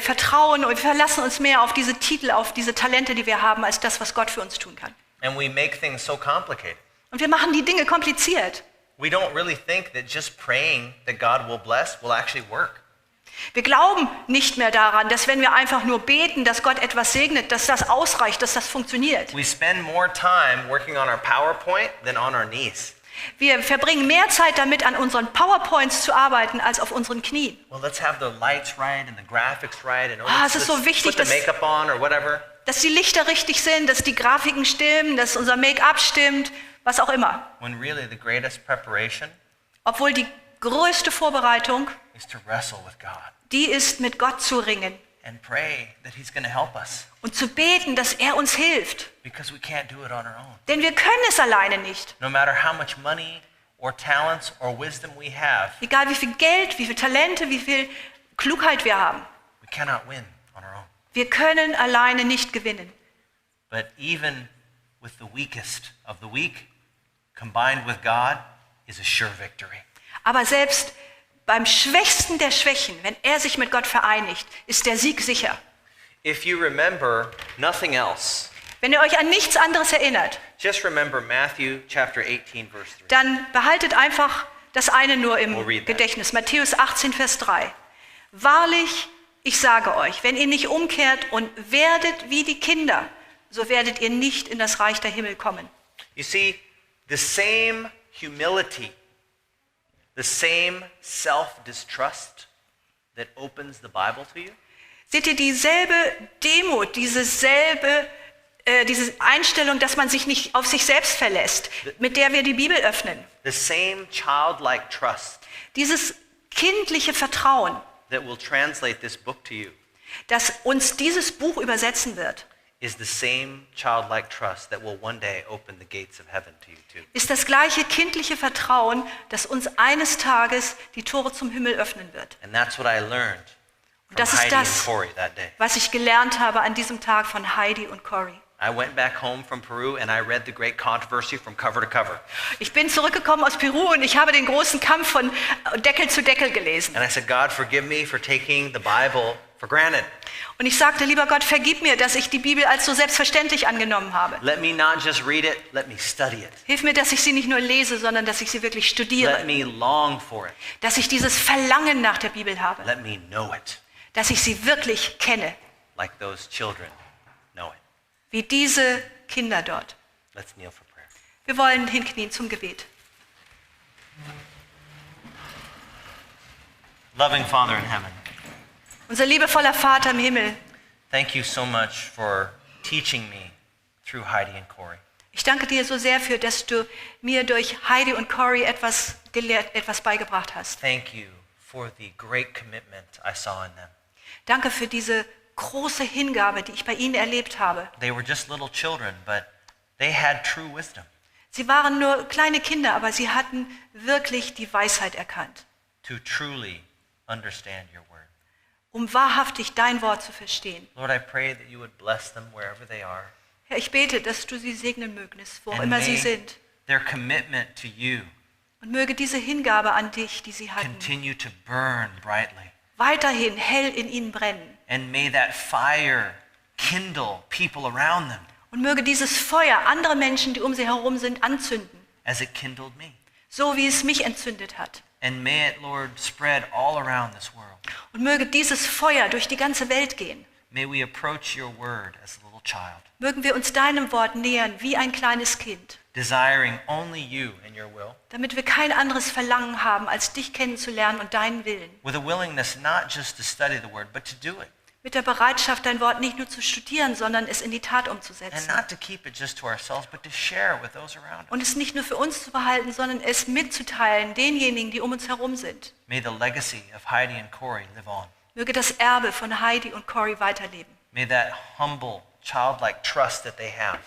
B: Vertrauen und wir verlassen uns mehr auf diese Titel, auf diese Talente, die wir haben, als das, was Gott für uns tun kann.
A: And we make things so complicated.
B: Und wir machen die Dinge kompliziert.
A: We don't really think that just praying that God will bless will actually work.
B: Wir glauben nicht mehr daran, dass wenn wir einfach nur beten, dass Gott etwas segnet, dass das ausreicht, dass das funktioniert.
A: We spend more time working on our PowerPoint than on our knees.
B: Wir verbringen mehr Zeit damit, an unseren PowerPoints zu arbeiten, als auf unseren Knien.
A: Well, let's have the lights right and the graphics right and
B: Es ist so wichtig,
A: put the
B: dass-
A: makeup on or whatever.
B: Dass die Lichter richtig sind, dass die Grafiken stimmen, dass unser Make-up stimmt, was auch immer.
A: When really the greatest preparation
B: Obwohl die größte Vorbereitung,
A: is to wrestle with God
B: die ist, mit Gott zu ringen
A: and pray that He's going to help us
B: und zu beten, dass er uns hilft.
A: because we can't do it on our own.
B: Denn wir können es alleine nicht.
A: No matter how much money or talents or wisdom we have,
B: Egal wie viel Geld, wie viel Talente, wie viel Klugheit wir haben.
A: we cannot win on our own.
B: Wir können alleine nicht gewinnen.
A: But even with the weakest of the weak, combined with God, is a sure victory.
B: Aber selbst beim Schwächsten der Schwächen, wenn er sich mit Gott vereinigt, ist der Sieg sicher.
A: If you remember nothing else,
B: Wenn ihr euch an nichts anderes erinnert,
A: just remember Matthew chapter 18, verse 3.
B: dann behaltet einfach das eine nur
A: We'll
B: im
A: read that.
B: Gedächtnis. Matthäus 18, Vers 3. Wahrlich, ich sage euch, wenn ihr nicht umkehrt und werdet wie die Kinder, so werdet ihr nicht in das Reich der Himmel kommen.
A: You see, the same humility, the same self-distrust that opens the Bible to you,
B: Seht ihr dieselbe Demut, diese Einstellung, dass man sich nicht auf sich selbst verlässt, mit der wir die Bibel öffnen.
A: the same childlike trust
B: Dieses kindliche Vertrauen,
A: that will translate this book to you,
B: das uns dieses Buch übersetzen wird,
A: is the same childlike trust that will one day open the gates of heaven to you too.
B: ist das gleiche kindliche Vertrauen, das uns eines Tages die Tore zum Himmel öffnen wird.
A: And that's what I learned from
B: Das ist
A: Heidi and
B: das,
A: Corey that day.
B: was ich gelernt habe an diesem Tag von Heidi und Cory.
A: I went back home from Peru and I read the great controversy from cover to cover.
B: Ich bin zurückgekommen aus Peru und ich habe den großen Kampf von Deckel zu Deckel gelesen.
A: And I said, God, forgive me for taking the Bible for granted.
B: Und ich sagte, lieber Gott, vergib mir, dass ich die Bibel als so selbstverständlich angenommen habe.
A: Let me not just read it, let me study it.
B: Hilf mir, dass ich sie nicht nur lese, sondern dass ich sie wirklich
A: Let
B: studiere.
A: me long for it.
B: Dass ich dieses Verlangen nach der Bibel habe.
A: Let me know it,
B: Dass ich sie wirklich kenne.
A: like those children know it.
B: Wie diese Kinder dort.
A: Let's kneel for prayer.
B: Wir wollen hinknien zum Gebet.
A: Loving Father in heaven,
B: Unser liebevoller Vater im Himmel,
A: thank you so much for teaching me through Heidi and Corey.
B: ich danke dir so sehr für, dass du mir durch Heidi und Cory etwas gelehrt, etwas beigebracht hast.
A: Thank you for the great commitment I saw in them.
B: Danke für diese große Hingabe, die ich bei ihnen erlebt habe.
A: They were just little children, but they had true wisdom
B: Sie waren nur kleine Kinder, aber sie hatten wirklich die Weisheit erkannt,
A: to truly understand your word.
B: um wahrhaftig dein Wort zu verstehen.
A: Lord, I pray that you would bless them wherever they are.
B: Herr, ich bete, dass du sie segnen mögest, wo auch
A: And
B: immer sie
A: may
B: sind.
A: their commitment to you
B: Und möge diese Hingabe an dich, die sie hatten,
A: continue to burn brightly.
B: weiterhin hell in ihnen brennen.
A: And may that fire kindle people around them
B: Und möge dieses Feuer andere Menschen, die um sie herum sind, anzünden,
A: as it kindled me.
B: so wie es mich entzündet hat.
A: And may it, Lord, spread all around this world.
B: Und möge dieses Feuer durch die ganze Welt gehen.
A: May we approach your word as a little child,
B: Mögen wir uns deinem Wort nähern wie ein kleines Kind,
A: desiring only you and your will,
B: damit wir kein anderes Verlangen haben, als dich kennenzulernen und deinen Willen.
A: with a willingness not just to study the word, but to do it.
B: Mit der Bereitschaft, dein Wort nicht nur zu studieren, sondern es in die Tat
A: And
B: umzusetzen.
A: not to keep it just to ourselves, but to share with those around us.
B: Und es nicht nur für uns zu behalten, sondern es mitzuteilen denjenigen, die um uns herum sind.
A: May the legacy of Heidi and Corey live on.
B: Möge das Erbe von Heidi und Cory weiterleben.
A: May that humble, childlike trust that they have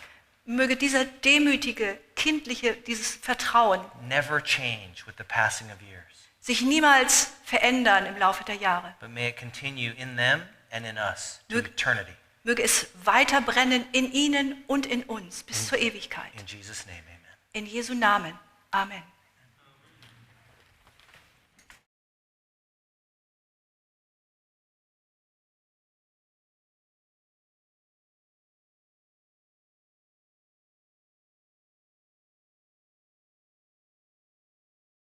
B: Möge dieser demütige, kindliche, dieses Vertrauen
A: never change with the passing of years,
B: sich niemals verändern im Laufe der Jahre.
A: but may it continue in them and in us to
B: Möge-
A: eternity.
B: Möge es weiter brennen in ihnen und in uns bis zur Ewigkeit.
A: In Jesus' name, amen.
B: In Jesu Namen. Amen.